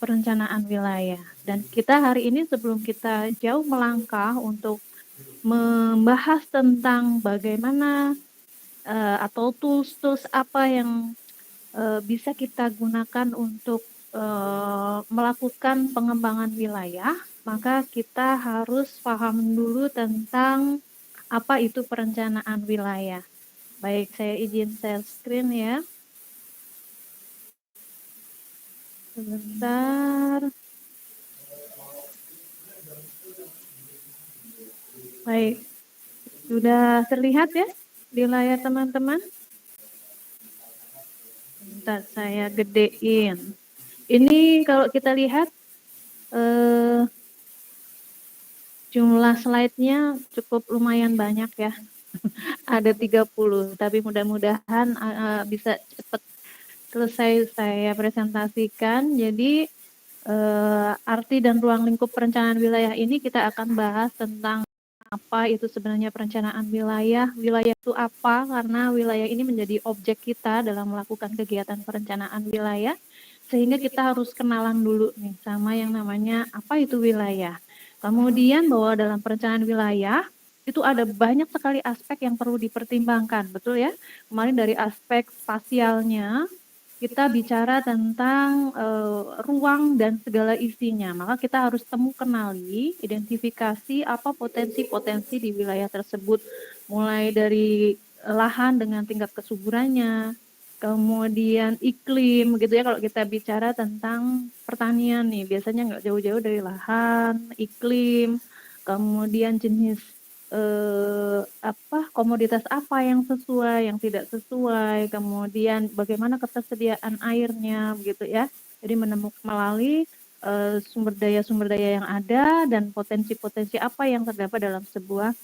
perencanaan wilayah. Dan kita hari ini sebelum kita jauh melangkah untuk membahas tentang bagaimana atau tools-tools apa yang bisa kita gunakan untuk melakukan pengembangan wilayah, maka kita harus paham dulu tentang apa itu perencanaan wilayah. Baik, saya izin share screen ya. Sebentar. Baik, sudah terlihat ya di layar teman-teman? Bentar, saya gedein. Ini kalau kita lihat jumlah slide-nya cukup lumayan banyak ya. Ada 30, tapi mudah-mudahan bisa cepat selesai saya presentasikan. Jadi arti dan ruang lingkup perencanaan wilayah ini kita akan bahas tentang apa itu sebenarnya perencanaan wilayah. Wilayah itu apa? Karena wilayah ini menjadi objek kita dalam melakukan kegiatan perencanaan wilayah. Sehingga kita harus kenalan dulu nih sama yang namanya apa itu wilayah. Kemudian bahwa dalam perencanaan wilayah itu ada banyak sekali aspek yang perlu dipertimbangkan, betul ya? Kemarin dari aspek spasialnya, kita bicara tentang ruang dan segala isinya, maka kita harus kenali, identifikasi apa potensi-potensi di wilayah tersebut, mulai dari lahan dengan tingkat kesuburannya, kemudian iklim, gitu ya. Kalau kita bicara tentang pertanian nih, biasanya nggak jauh-jauh dari lahan, iklim, kemudian jenis komoditas apa yang sesuai, yang tidak sesuai, kemudian bagaimana ketersediaan airnya, begitu ya. Jadi melalui sumber daya yang ada dan potensi-potensi apa yang terdapat dalam sebuah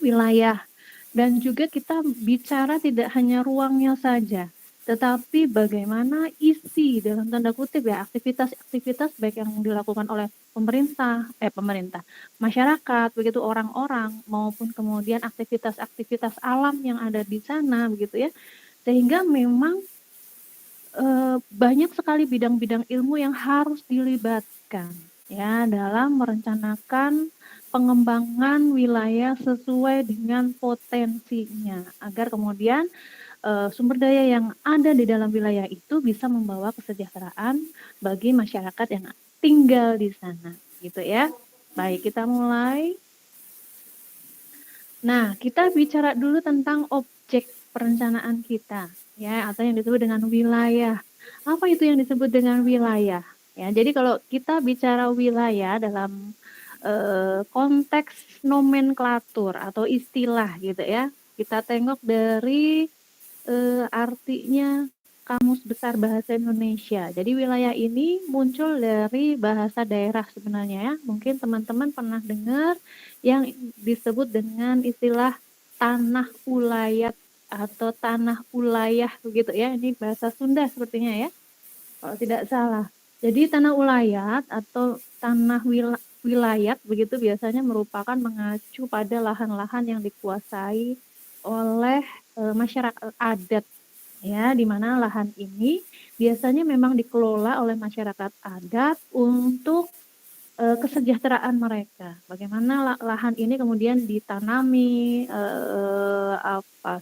wilayah. Dan juga kita bicara tidak hanya ruangnya saja, tetapi bagaimana isi dalam tanda kutip ya aktivitas-aktivitas baik yang dilakukan oleh pemerintah, masyarakat, begitu orang-orang maupun kemudian aktivitas-aktivitas alam yang ada di sana begitu ya. Sehingga memang banyak sekali bidang-bidang ilmu yang harus dilibatkan ya dalam merencanakan pengembangan wilayah sesuai dengan potensinya agar kemudian sumber daya yang ada di dalam wilayah itu bisa membawa kesejahteraan bagi masyarakat yang tinggal di sana gitu ya. Baik, kita mulai. Nah, kita bicara dulu tentang objek perencanaan kita ya atau yang disebut dengan wilayah. Apa itu yang disebut dengan wilayah? Ya, jadi kalau kita bicara wilayah dalam konteks nomenklatur atau istilah gitu ya, kita tengok dari artinya Kamus Besar Bahasa Indonesia. Jadi wilayah ini muncul dari bahasa daerah sebenarnya ya. Mungkin teman-teman pernah dengar yang disebut dengan istilah tanah ulayat atau tanah ulayah begitu ya. Ini bahasa Sunda sepertinya ya, kalau tidak salah. Jadi tanah ulayat atau tanah wilayat begitu biasanya merupakan mengacu pada lahan-lahan yang dikuasai oleh masyarakat adat ya, di mana lahan ini biasanya memang dikelola oleh masyarakat adat untuk kesejahteraan mereka. Bagaimana lahan ini kemudian ditanami,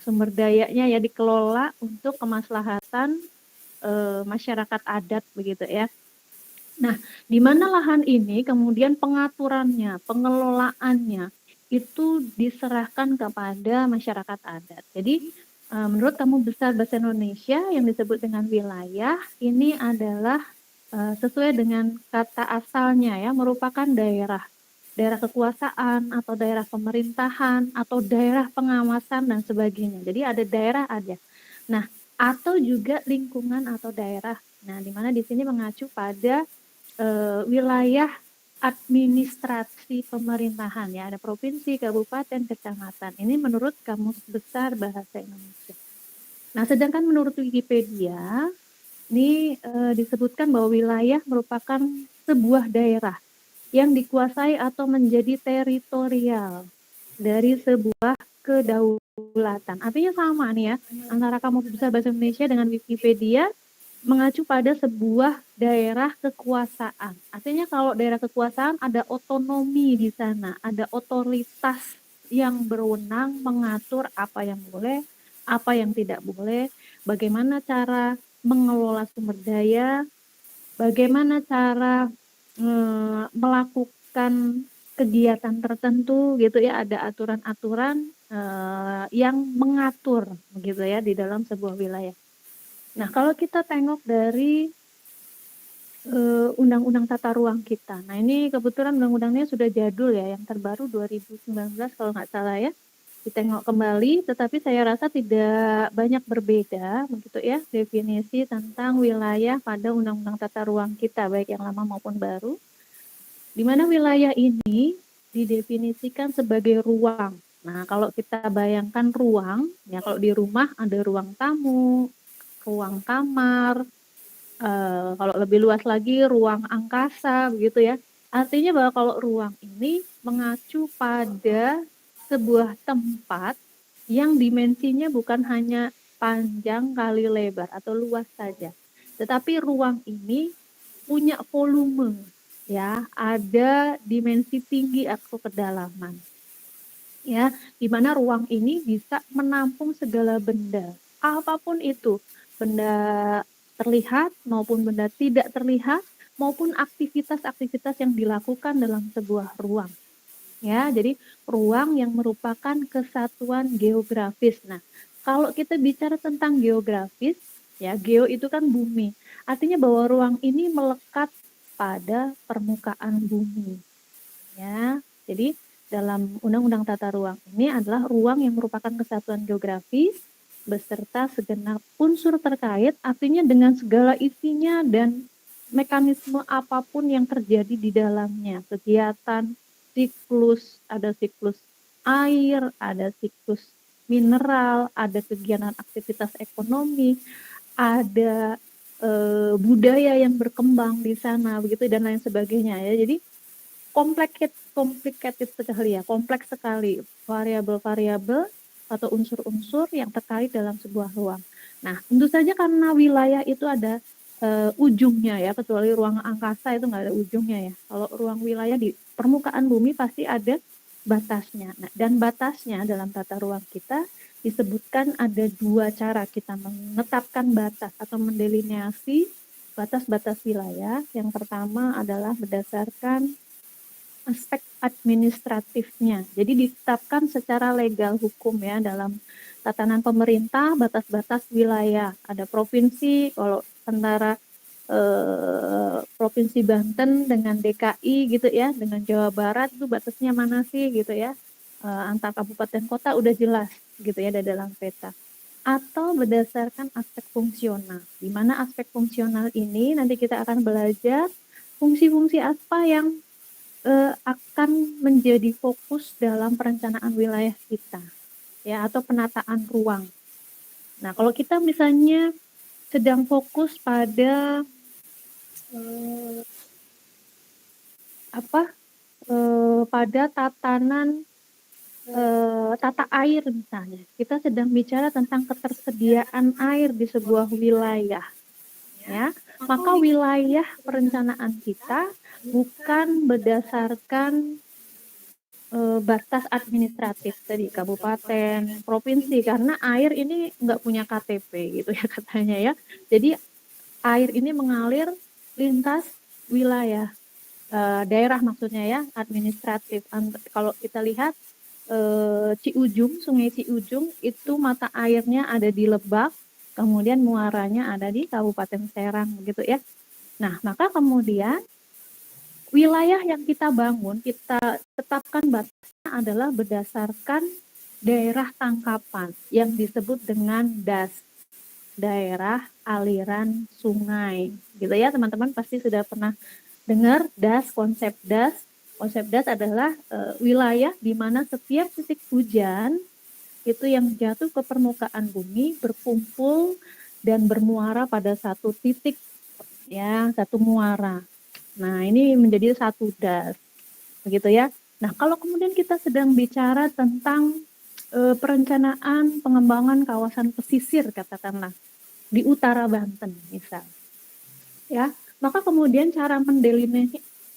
sumber dayanya ya dikelola untuk kemaslahatan masyarakat adat begitu ya. Nah, di mana lahan ini kemudian pengaturannya, pengelolaannya itu diserahkan kepada masyarakat adat. Jadi menurut Kamus Besar Bahasa Indonesia yang disebut dengan wilayah ini adalah sesuai dengan kata asalnya ya, merupakan daerah kekuasaan atau daerah pemerintahan atau daerah pengawasan dan sebagainya. Jadi ada daerah aja. Nah, atau juga lingkungan atau daerah. Nah, di mana di sini mengacu pada wilayah administrasi pemerintahan ya, ada provinsi, kabupaten, kecamatan. Ini menurut Kamus Besar Bahasa Indonesia. Nah, sedangkan menurut Wikipedia ini disebutkan bahwa wilayah merupakan sebuah daerah yang dikuasai atau menjadi teritorial dari sebuah kedaulatan. Artinya sama nih ya, antara Kamus Besar Bahasa Indonesia dengan Wikipedia mengacu pada sebuah daerah kekuasaan. Artinya kalau daerah kekuasaan ada otonomi di sana, ada otoritas yang berwenang mengatur apa yang boleh, apa yang tidak boleh, bagaimana cara mengelola sumber daya, bagaimana cara melakukan kegiatan tertentu gitu ya, ada aturan-aturan yang mengatur gitu ya di dalam sebuah wilayah. Nah, kalau kita tengok dari undang-undang tata ruang kita. Nah, ini kebetulan undang-undangnya sudah jadul ya, yang terbaru 2019 kalau nggak salah ya. Ditengok kembali, tetapi saya rasa tidak banyak berbeda begitu ya definisi tentang wilayah pada undang-undang tata ruang kita, baik yang lama maupun baru. Di mana wilayah ini didefinisikan sebagai ruang. Nah, kalau kita bayangkan ruang, ya kalau di rumah ada ruang tamu, ruang kamar, kalau lebih luas lagi ruang angkasa begitu ya. Artinya bahwa kalau ruang ini mengacu pada sebuah tempat yang dimensinya bukan hanya panjang kali lebar atau luas saja, tetapi ruang ini punya volume ya, ada dimensi tinggi atau kedalaman ya, di mana ruang ini bisa menampung segala benda, apapun itu, benda terlihat maupun benda tidak terlihat, maupun aktivitas-aktivitas yang dilakukan dalam sebuah ruang. Ya, jadi ruang yang merupakan kesatuan geografis. Nah, kalau kita bicara tentang geografis, ya geo itu kan bumi. Artinya bahwa ruang ini melekat pada permukaan bumi. Ya, jadi dalam Undang-Undang Tata Ruang ini adalah ruang yang merupakan kesatuan geografis beserta segenap unsur terkait, artinya dengan segala isinya dan mekanisme apapun yang terjadi di dalamnya, kegiatan, siklus, ada siklus air, ada siklus mineral, ada kegiatan aktivitas ekonomi, ada budaya yang berkembang di sana, begitu dan lain sebagainya ya. Jadi complicated sekali ya, kompleks sekali variabel-variabel atau unsur-unsur yang terkait dalam sebuah ruang. Nah, tentu saja karena wilayah itu ada ujungnya ya, kecuali ruang angkasa itu nggak ada ujungnya ya. Kalau ruang wilayah di permukaan bumi pasti ada batasnya. Nah, dan batasnya dalam tata ruang kita disebutkan ada dua cara kita menetapkan batas atau mendelineasi batas-batas wilayah. Yang pertama adalah berdasarkan aspek administratifnya. Jadi ditetapkan secara legal hukum ya dalam tatanan pemerintah batas-batas wilayah. Ada provinsi, kalau antara Provinsi Banten dengan DKI gitu ya, dengan Jawa Barat itu batasnya mana sih gitu ya. Antar kabupaten kota udah jelas gitu ya dalam peta. Atau berdasarkan aspek fungsional. Di mana aspek fungsional ini nanti kita akan belajar fungsi-fungsi apa yang akan menjadi fokus dalam perencanaan wilayah kita ya, atau penataan ruang. Nah, kalau kita misalnya sedang fokus pada pada tatanan tata air misalnya, kita sedang bicara tentang ketersediaan air di sebuah wilayah ya, maka wilayah perencanaan kita bukan berdasarkan batas administratif tadi kabupaten, provinsi, karena air ini nggak punya KTP gitu ya katanya ya. Jadi air ini mengalir lintas wilayah daerah maksudnya ya, administratif. Kalau kita lihat Ciujung, Sungai Ciujung itu mata airnya ada di Lebak, kemudian muaranya ada di Kabupaten Serang begitu ya. Nah, maka kemudian wilayah yang kita bangun, kita tetapkan batasnya adalah berdasarkan daerah tangkapan yang disebut dengan DAS, daerah aliran sungai. Gitu ya, teman-teman pasti sudah pernah dengar DAS, konsep DAS. Konsep DAS adalah wilayah di mana setiap titik hujan itu yang jatuh ke permukaan bumi berkumpul dan bermuara pada satu titik ya, satu muara. Nah, ini menjadi satu DAS, begitu ya. Nah, kalau kemudian kita sedang bicara tentang perencanaan pengembangan kawasan pesisir, katakanlah, di utara Banten, misal. ya. Maka kemudian cara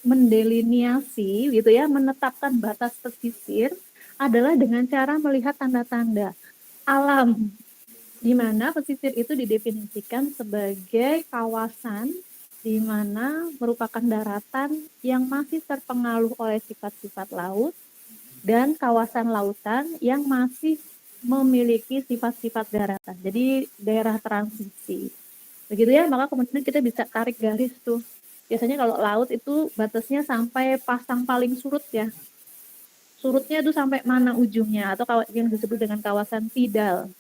mendeliniasi gitu ya, menetapkan batas pesisir adalah dengan cara melihat tanda-tanda alam, di mana pesisir itu didefinisikan sebagai kawasan di mana merupakan daratan yang masih terpengaruh oleh sifat-sifat laut dan kawasan lautan yang masih memiliki sifat-sifat daratan. Jadi daerah transisi. Begitu ya, maka kemudian kita bisa tarik garis tuh. Biasanya kalau laut itu batasnya sampai pasang paling surut ya. Surutnya itu sampai mana ujungnya, atau yang disebut dengan kawasan tidal,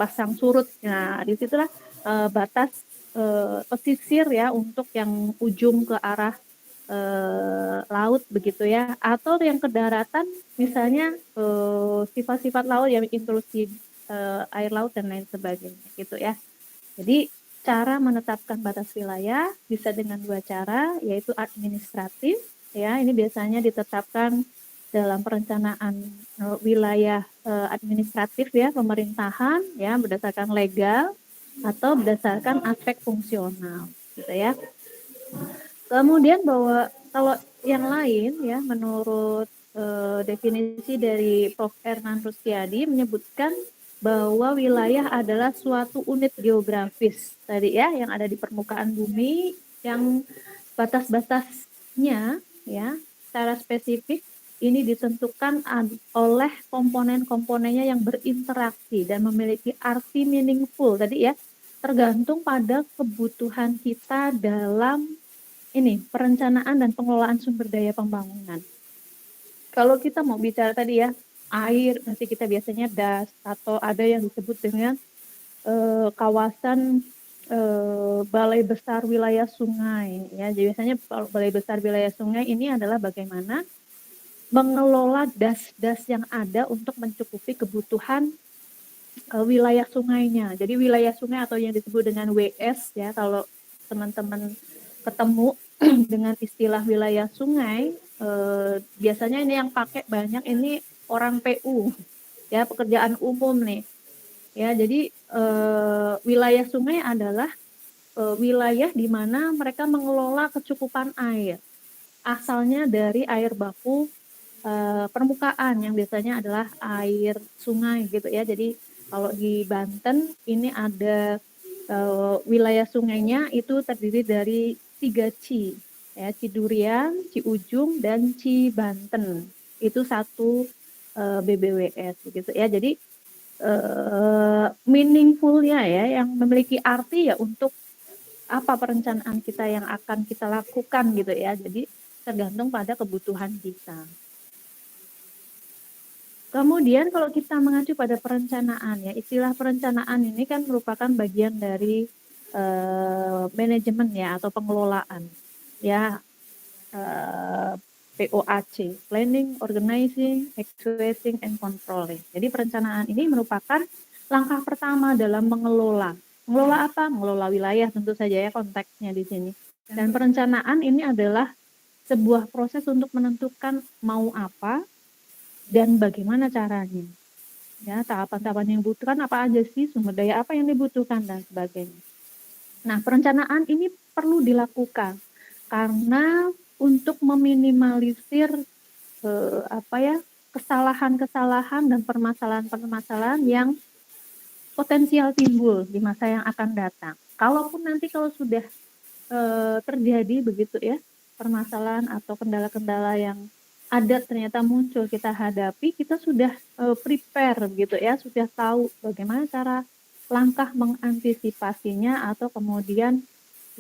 pasang surut. Nah, disitulah batas pesisir ya untuk yang ujung ke arah laut begitu ya, atau yang ke daratan misalnya sifat-sifat laut yang intrusi air laut dan lain sebagainya gitu ya. Jadi cara menetapkan batas wilayah bisa dengan dua cara, yaitu administratif ya, ini biasanya ditetapkan dalam perencanaan wilayah administratif ya, pemerintahan ya, berdasarkan legal atau berdasarkan aspek fungsional gitu ya. Kemudian bahwa kalau yang lain ya, menurut definisi dari Prof. Ernan Rustiadi menyebutkan bahwa wilayah adalah suatu unit geografis tadi ya, yang ada di permukaan bumi, yang batas-batasnya ya secara spesifik ini ditentukan oleh komponen-komponennya yang berinteraksi dan memiliki arti meaningful tadi ya, tergantung pada kebutuhan kita dalam ini perencanaan dan pengelolaan sumber daya pembangunan. Kalau kita mau bicara tadi ya, air, nanti kita biasanya DAS, atau ada yang disebut dengan kawasan balai besar wilayah sungai ya. Jadi biasanya balai besar wilayah sungai ini adalah bagaimana mengelola das-das yang ada untuk mencukupi kebutuhan wilayah sungainya. Jadi wilayah sungai atau yang disebut dengan WS ya, kalau teman-teman ketemu dengan istilah wilayah sungai, biasanya ini yang pakai banyak ini orang PU ya, pekerjaan umum nih ya. Jadi wilayah sungai adalah wilayah di mana mereka mengelola kecukupan air, asalnya dari air baku permukaan yang biasanya adalah air sungai gitu ya. Jadi kalau di Banten ini ada wilayah sungainya itu terdiri dari 3 Ci ya, Cidurian, Ciujung dan Cibanten. Itu satu BBWS gitu ya. Jadi meaningful-nya ya, yang memiliki arti ya untuk apa perencanaan kita yang akan kita lakukan gitu ya. Jadi tergantung pada kebutuhan kita. Kemudian kalau kita mengacu pada perencanaan ya, istilah perencanaan ini kan merupakan bagian dari manajemen ya atau pengelolaan ya, POAC, Planning, Organizing, Executing, and Controlling. Jadi perencanaan ini merupakan langkah pertama dalam mengelola. Mengelola apa? Mengelola wilayah tentu saja ya, konteksnya di sini. Dan perencanaan ini adalah sebuah proses untuk menentukan mau apa dan bagaimana caranya. Ya, tahapan-tahapan yang dibutuhkan apa aja sih, sumber daya apa yang dibutuhkan dan sebagainya. Nah, perencanaan ini perlu dilakukan karena untuk meminimalisir kesalahan-kesalahan dan permasalahan-permasalahan yang potensial timbul di masa yang akan datang. Kalaupun nanti kalau sudah terjadi begitu ya, permasalahan atau kendala-kendala yang ada ternyata muncul kita hadapi, kita sudah prepare gitu ya, sudah tahu bagaimana cara langkah mengantisipasinya atau kemudian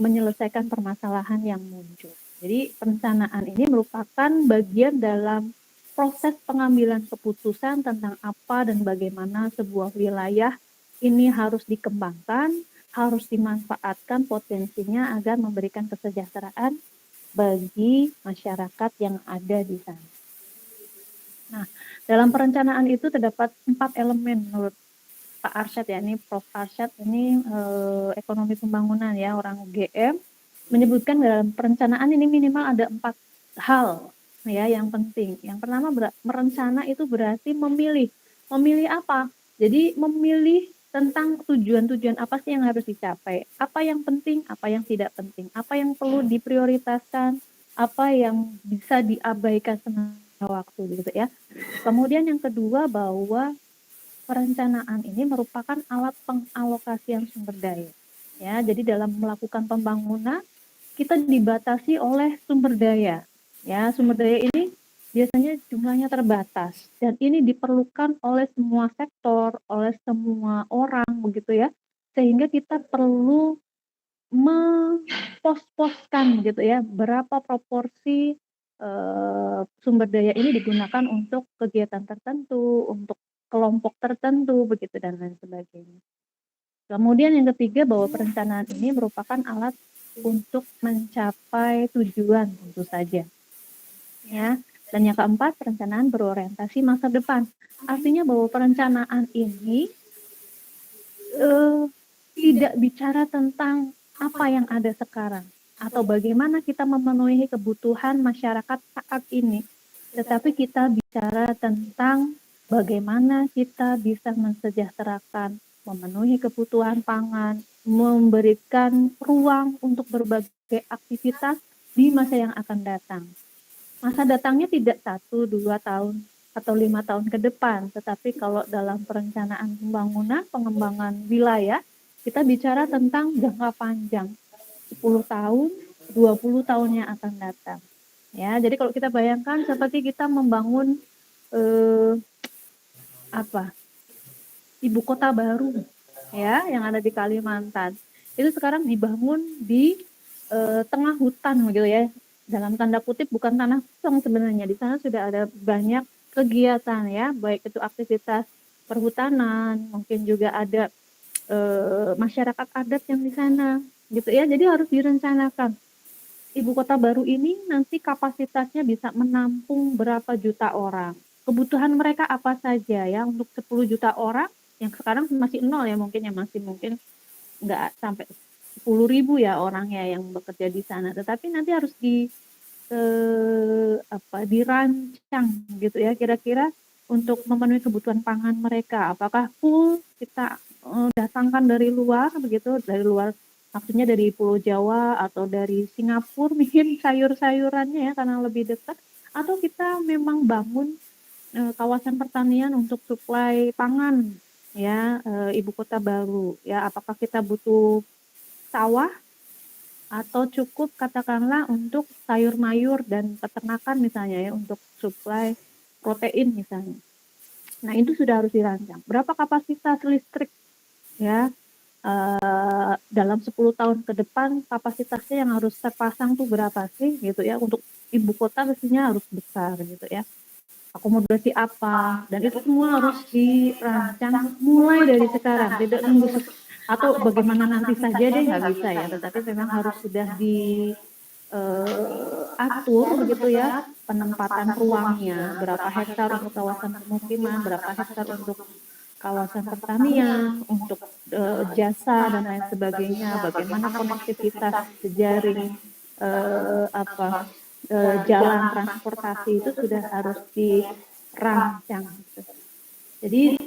menyelesaikan permasalahan yang muncul. Jadi perencanaan ini merupakan bagian dalam proses pengambilan keputusan tentang apa dan bagaimana sebuah wilayah ini harus dikembangkan, harus dimanfaatkan potensinya agar memberikan kesejahteraan bagi masyarakat yang ada di sana. Nah, dalam perencanaan itu terdapat 4 elemen menurut Pak Arsyad ya, ini Prof. Arsyad ini ekonomi pembangunan ya, orang UGM, menyebutkan dalam perencanaan ini minimal ada 4 hal ya yang penting. Yang pertama, merencana itu berarti memilih. Memilih apa? Jadi memilih tentang tujuan-tujuan apa sih yang harus dicapai, apa yang penting, apa yang tidak penting, apa yang perlu diprioritaskan, apa yang bisa diabaikan sementara waktu gitu ya. Kemudian yang kedua bahwa perencanaan ini merupakan alat pengalokasian sumber daya. Ya, jadi dalam melakukan pembangunan kita dibatasi oleh sumber daya. Ya, sumber daya ini biasanya jumlahnya terbatas dan ini diperlukan oleh semua sektor, oleh semua orang begitu ya. Sehingga kita perlu mempos-poskan gitu ya, berapa proporsi sumber daya ini digunakan untuk kegiatan tertentu, untuk kelompok tertentu begitu dan lain sebagainya. Kemudian yang ketiga bahwa perencanaan ini merupakan alat untuk mencapai tujuan tentu saja. Ya. Dan yang keempat, perencanaan berorientasi masa depan. Artinya bahwa perencanaan ini tidak bicara tentang apa yang ada sekarang atau bagaimana kita memenuhi kebutuhan masyarakat saat ini, tetapi kita bicara tentang bagaimana kita bisa mensejahterakan, memenuhi kebutuhan pangan, memberikan ruang untuk berbagai aktivitas di masa yang akan datang. Masa datangnya tidak 1-2 tahun atau 5 tahun ke depan, tetapi kalau dalam perencanaan pembangunan, pengembangan wilayah, kita bicara tentang jangka panjang, 10 tahun, 20 tahun yang akan datang. Ya, jadi kalau kita bayangkan seperti kita membangun ibu kota baru, ya, yang ada di Kalimantan. Itu sekarang dibangun di tengah hutan, gitu ya. Dalam tanda kutip bukan tanah kosong sebenarnya. Di sana sudah ada banyak kegiatan, ya, baik itu aktivitas perhutanan, mungkin juga ada masyarakat adat yang di sana, gitu ya. Jadi harus direncanakan. Ibu kota baru ini nanti kapasitasnya bisa menampung berapa juta orang. Kebutuhan mereka apa saja ya untuk 10 juta orang yang sekarang masih nol ya mungkin nggak sampai 10.000 ya orangnya yang bekerja di sana. Tetapi nanti harus dirancang gitu ya kira-kira untuk memenuhi kebutuhan pangan mereka. Apakah full kita datangkan dari luar begitu, dari luar maksudnya dari Pulau Jawa atau dari Singapura mungkin sayur-sayurannya ya karena lebih dekat, atau kita memang bangun kawasan pertanian untuk suplai pangan ya ibu kota baru ya, apakah kita butuh sawah atau cukup katakanlah untuk sayur mayur dan peternakan misalnya ya untuk suplai protein misalnya. Nah itu sudah harus dirancang. Berapa kapasitas listrik ya dalam 10 tahun ke depan kapasitasnya yang harus terpasang tuh berapa sih gitu ya, untuk ibu kota mestinya harus besar gitu ya. Akomodasi apa dan itu semua harus dirancang mulai dari sekarang, tidak nunggu atau bagaimana nanti saja deh nggak bisa ya, tetapi memang harus sudah diatur begitu ya penempatan ruangnya, berapa hektar untuk kawasan pemukiman, berapa hektar untuk kawasan pertanian, untuk jasa dan lain sebagainya, bagaimana konektivitas jejaring jalan transportasi itu sudah harus dirancang. Jadi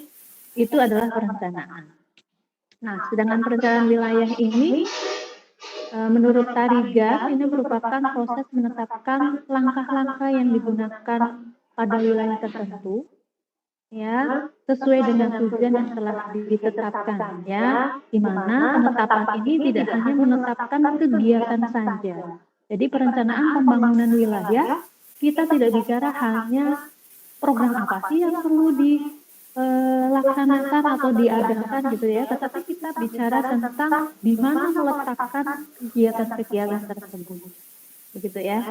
itu adalah perencanaan. Nah, sedangkan perencanaan wilayah ini menurut Tarigan ini merupakan proses menetapkan langkah-langkah yang digunakan pada wilayah tertentu ya sesuai dengan tujuan yang telah ditetapkan ya, di mana penetapan ini tidak hanya menetapkan kegiatan saja. Jadi perencanaan pembangunan wilayah kita tidak bicara hanya program apa sih yang perlu dilaksanakan atau diadakan gitu ya, tetapi kita bicara tentang di mana meletakkan kegiatan-kegiatan tersebut begitu ya.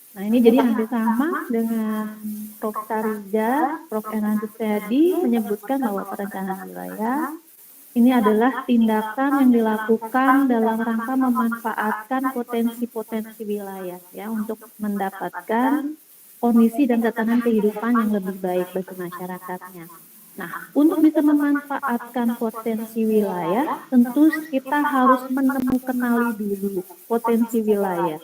Nah ini jadi hampir sama dengan Prof. Sarija, Prof. Enantus tadi menyebutkan bahwa perencanaan wilayah ini adalah tindakan yang dilakukan dalam rangka memanfaatkan potensi-potensi wilayah ya untuk mendapatkan kondisi dan tatanan kehidupan yang lebih baik bagi masyarakatnya. Nah, untuk bisa memanfaatkan potensi wilayah, tentu kita harus kenali dulu potensi wilayah.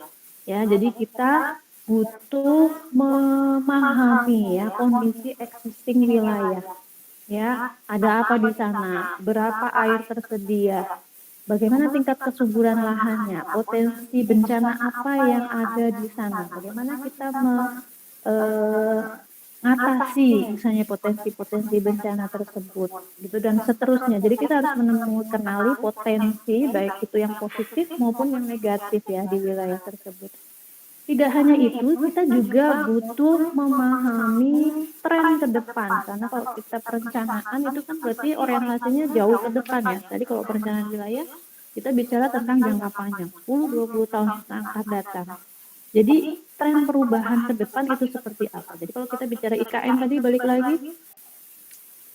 Ya, jadi kita butuh memahami ya kondisi existing wilayah. ya, ada apa di sana, berapa air tersedia, bagaimana tingkat kesuburan lahannya, potensi bencana apa yang ada di sana, bagaimana kita mengatasi misalnya potensi-potensi bencana tersebut, gitu dan seterusnya. Jadi kita harus kenali potensi baik itu yang positif maupun yang negatif ya di wilayah tersebut. Tidak hanya itu, kita juga butuh memahami tren ke depan. Karena kalau kita perencanaan itu kan berarti orientasinya jauh ke depan ya. Tadi kalau perencanaan wilayah, kita bicara tentang jangka panjang, 10-20 tahun yang akan datang. Jadi tren perubahan ke depan itu seperti apa? Jadi kalau kita bicara IKN tadi balik lagi,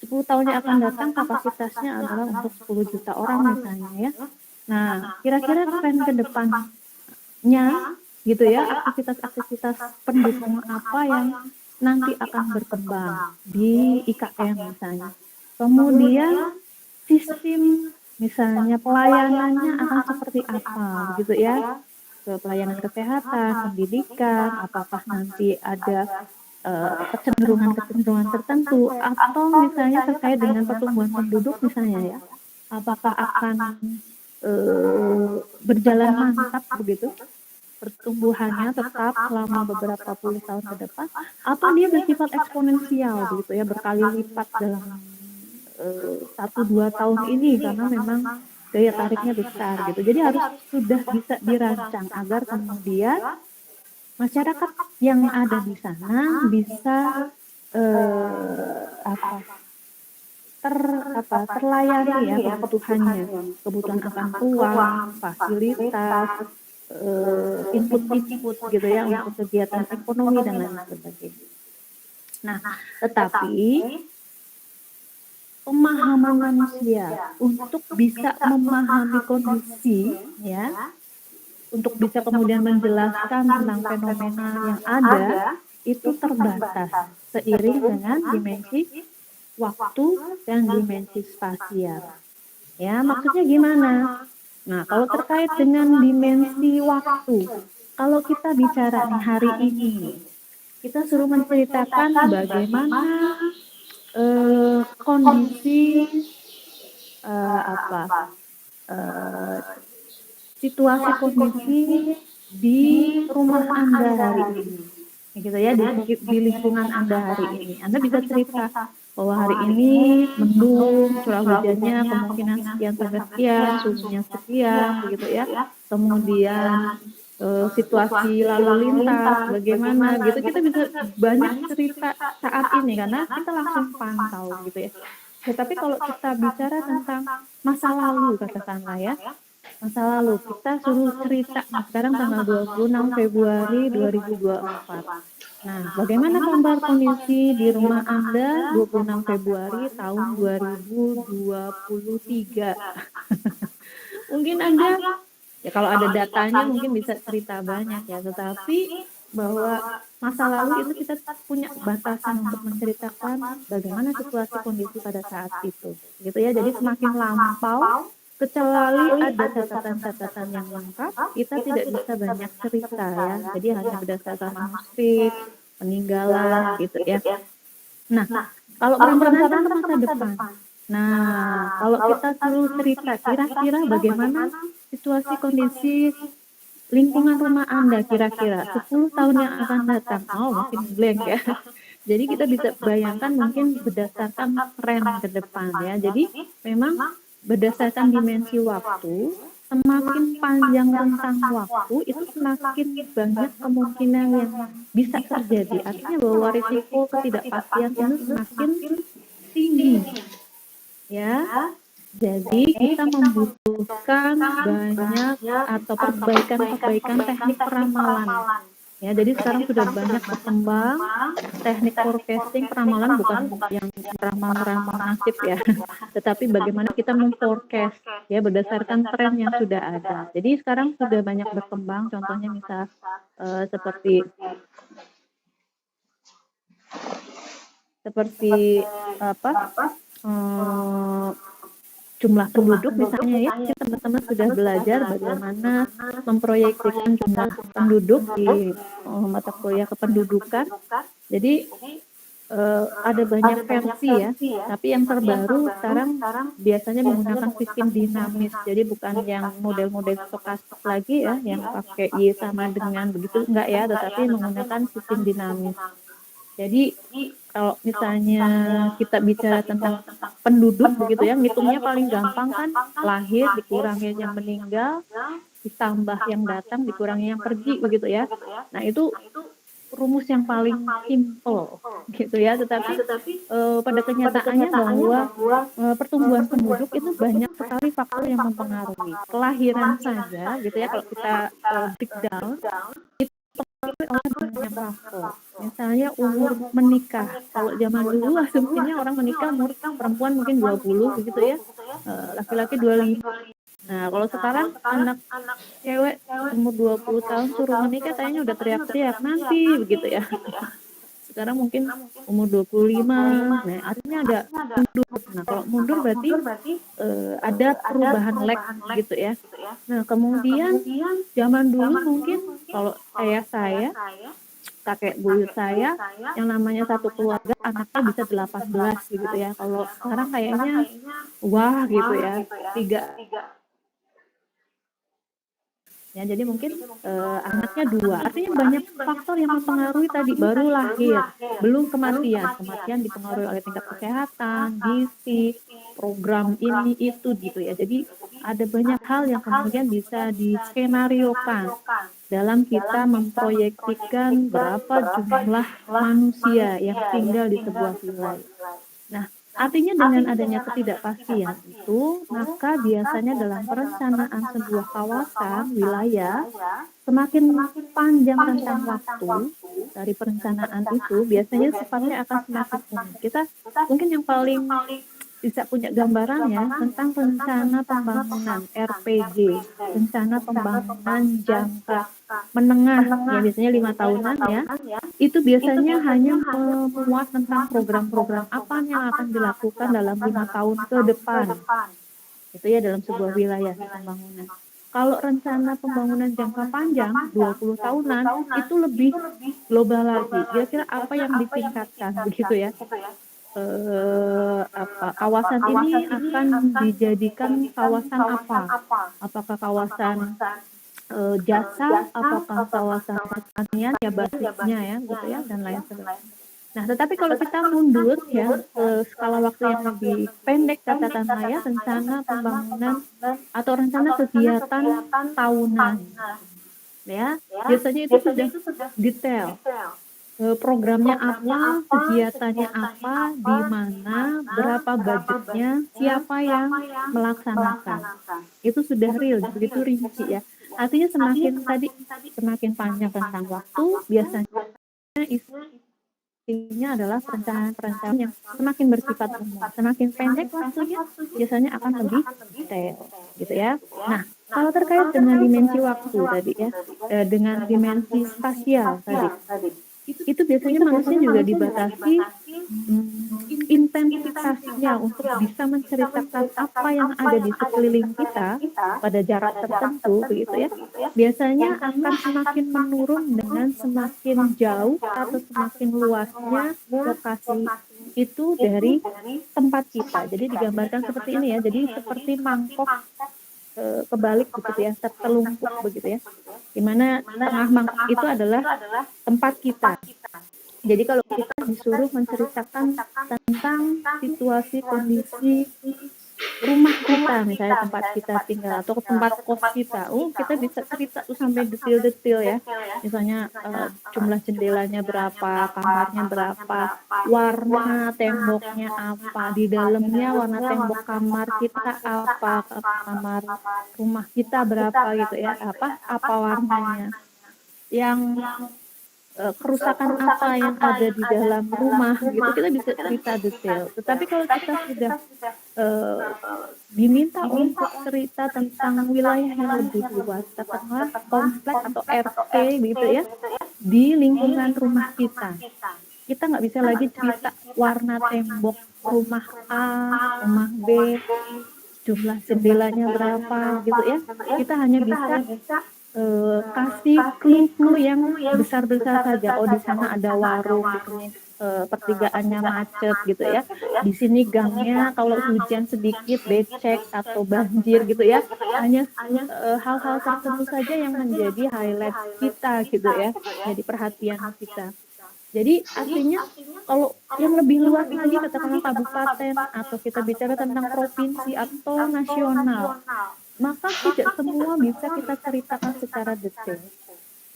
10 tahun yang akan datang kapasitasnya adalah untuk 10 juta orang misalnya ya. Nah, kira-kira tren ke depannya gitu ya, aktivitas-aktivitas pendukung apa yang nanti akan berkembang di IKN misalnya. Kemudian sistem misalnya pelayanannya akan seperti apa gitu ya, ke pelayanan kesehatan, pendidikan, apakah nanti ada kecenderungan-kecenderungan tertentu atau misalnya terkait dengan pertumbuhan penduduk misalnya ya, apakah akan berjalan mantap begitu pertumbuhannya tetap selama beberapa puluh tahun ke depan, atau dia bersifat eksponensial begitu ya, berkali lipat dalam 1-2 tahun ini karena memang daya tariknya besar gitu. Jadi harus sudah bisa dirancang agar kemudian masyarakat yang ada di sana bisa terlayani ya kebutuhan akan ruang, fasilitas, input gitu ya untuk kegiatan ekonomi dan lain sebagainya. Nah, tetapi pemahaman manusia untuk bisa memahami kondisi ya, untuk bisa kemudian menjelaskan tentang fenomena yang ada itu terbatas seiring dengan dimensi waktu dan dimensi spasial. Ya, maksudnya gimana? Nah, kalau terkait dengan dimensi waktu, kalau kita bicara nih hari ini, kita suruh menceritakan bagaimana kondisi situasi kondisi di rumah Anda hari ini, gitu ya, di lingkungan Anda hari ini. Anda bisa cerita bahwa hari ini mendung, curah hujannya kemungkinan sekian sampai sekian, suhunya sekian, begitu ya. Kemudian situasi lalu lintas bagaimana, gitu. Kita bisa banyak cerita saat ini karena kita langsung pantau, gitu ya. Tetapi kalau kita bicara tentang masa lalu, katakanlah ya, masa lalu kita suruh cerita sekarang tanggal 26 Februari 2024. Nah, bagaimana gambar kondisi di rumah Anda 26 Februari tahun 2023? Mungkin Anda, ya kalau ada datanya mungkin bisa cerita banyak ya, tetapi bahwa masa lalu itu kita punya batasan untuk menceritakan bagaimana situasi kondisi pada saat itu, gitu ya. Jadi semakin lampau, kecuali ada catatan-catatan yang lengkap, kita tidak bisa banyak cerita ya. Jadi hanya berdasarkan manuskrip, peninggalan gitu ya. Nah, kalau perencanaan ke masa depan. Nah, kalau kita suruh cerita kira-kira bagaimana situasi kondisi lingkungan rumah Anda kira-kira 10 tahun yang akan datang. Oh, mungkin blank ya. Jadi kita bisa bayangkan mungkin berdasarkan tren ke depan ya. Jadi memang berdasarkan dimensi waktu, semakin panjang rentang waktu itu semakin banyak kemungkinan yang bisa terjadi. Artinya bahwa risiko ketidakpastian itu semakin tinggi. Ya, jadi kita membutuhkan banyak atau perbaikan teknik peramalan. Ya, jadi sekarang sudah banyak berkembang teknik forecasting, peramalan bukan yang meramal nasib ya, tetapi bagaimana kita memforecast ya berdasarkan tren yang sudah ada. Jadi sekarang sudah banyak berkembang, contohnya misal seperti jumlah penduduk misalnya ya, teman-teman sudah belajar bagaimana memproyeksikan jumlah penduduk di mata kuliah kependudukan. Jadi ada banyak versi ya, tapi yang terbaru sekarang biasanya menggunakan sistem dinamis. Jadi bukan yang model-model stokastik lagi ya, yang pakai Y sama dengan begitu, enggak ya, tetapi menggunakan sistem dinamis. Jadi kalau misalnya kita bicara tentang penduduk begitu ya, ngitungnya paling gampang kan lahir dikurangi yang meninggal, ditambah yang datang dikurangi yang pergi begitu ya. Nah itu rumus yang paling simple gitu ya, tetapi pada kenyataannya bahwa pertumbuhan penduduk itu banyak sekali faktor yang mempengaruhi. Kelahiran saja gitu ya, kalau kita breakdown itu dipengaruhi oleh banyak faktor. Misalnya umur menikah. Kalau zaman dulu asumsinya orang menikah umur perempuan mungkin 20 begitu ya, laki-laki 25. Nah, kalau sekarang anak cewek umur 20 tahun suruh menikah kayaknya udah teriak-teriak nanti begitu ya. Sekarang mungkin umur 25. Nah, artinya ada mundur. Nah, kalau mundur berarti ada perubahan lag gitu ya. Nah, kemudian zaman dulu mungkin kalau saya kakek buyut saya yang namanya satu keluarga anaknya bisa 18 gitu ya. Kalau sekarang kayaknya wah gitu ya. 3 ya, jadi mungkin anaknya 2, artinya banyak faktor yang mempengaruhi tadi, baru lahir, belum kematian dipengaruhi oleh tingkat kesehatan, gizi, program ini itu gitu ya. Jadi ada banyak hal yang kemudian bisa diskenariokan dalam kita memproyeksikan berapa jumlah manusia yang tinggal di sebuah wilayah. Nah, artinya dengan adanya ketidakpastian itu, maka biasanya dalam perencanaan sebuah kawasan, wilayah, semakin panjang rentang waktu dari perencanaan itu, biasanya sifatnya akan semakin unik. Kita mungkin yang paling bisa punya gambarannya tentang rencana pembangunan RPG, rencana pembangunan jangka menengah, ya biasanya 5 tahunan ya, itu biasanya hanya memuat tentang program-program apa yang akan dilakukan dalam 5 tahun ke depan. Itu ya dalam sebuah wilayah pembangunan. Kalau rencana pembangunan jangka panjang 20 tahunan itu lebih global lagi. Kira-kira apa yang ditingkatkan begitu ya. Kawasan ini akan dijadikan kawasan apa? Apakah kawasan jasa, apakah kawasan pertanian ya basisnya ya gitu ya, dan lain sebagainya. Nah, tetapi kalau kita mundur ya skala waktu yang lebih pendek katakanlah ya, rencana pembangunan atau rencana kegiatan tahunan ya, biasanya itu sudah detail. Programnya apa, kegiatannya apa, di mana, berapa budgetnya, siapa yang melaksanakan. Itu sudah real, begitu rinci ya. Artinya semakin panjang rentang waktu, biasanya isinya adalah perencanaan-perencanaan yang semakin bersifat umum. Semakin pendek waktunya, biasanya akan lebih detail, gitu ya. Nah, kalau terkait dengan dimensi waktu tadi ya, dengan dimensi spasial tadi, itu biasanya manusia juga dibatasi intensitasnya untuk bisa menceritakan apa yang ada di sekeliling kita pada jarak tertentu begitu ya, biasanya akan semakin menurun dengan semakin jauh atau semakin luasnya lokasi itu dari tempat kita. Jadi digambarkan seperti ini ya, jadi seperti mangkok kebalik begitu ya, tertelungkup begitu ya, dimana tengah mangkok itu adalah tempat kita. Jadi kalau kita disuruh menceritakan tentang situasi kondisi rumah kita, misalnya tempat kita tinggal atau tempat kos kita, kita bisa cerita tuh sampai detail-detail ya, misalnya jumlah jendelanya berapa, kamarnya berapa, warna temboknya apa, di dalamnya warna tembok kamar kita apa, kamar rumah kita berapa gitu ya, apa warnanya, yang kerusakan apa yang ada di dalam rumah gitu, kita bisa cerita detail. Tetapi kalau kita sudah diminta untuk cerita tentang wilayah yang lebih luas, katakanlah komplek atau RT gitu ya, di lingkungan rumah kita nggak bisa lagi cerita warna tembok rumah A, rumah B, jumlah jendelanya berapa gitu ya. Kita hanya bisa kasih clue-clue yang besar-besar saja. Oh, di sana ada warung, di sini pertigaannya macet gitu ya. Di sini gangnya kalau hujan sedikit becek atau banjir gitu ya. Hanya hal-hal tertentu saja yang menjadi highlight kita gitu ya. Jadi perhatian kita. Jadi artinya kalau yang lebih luas lagi katakanlah kabupaten atau kita bicara tentang provinsi atau nasional, maka tidak semua bisa kita ceritakan secara detail.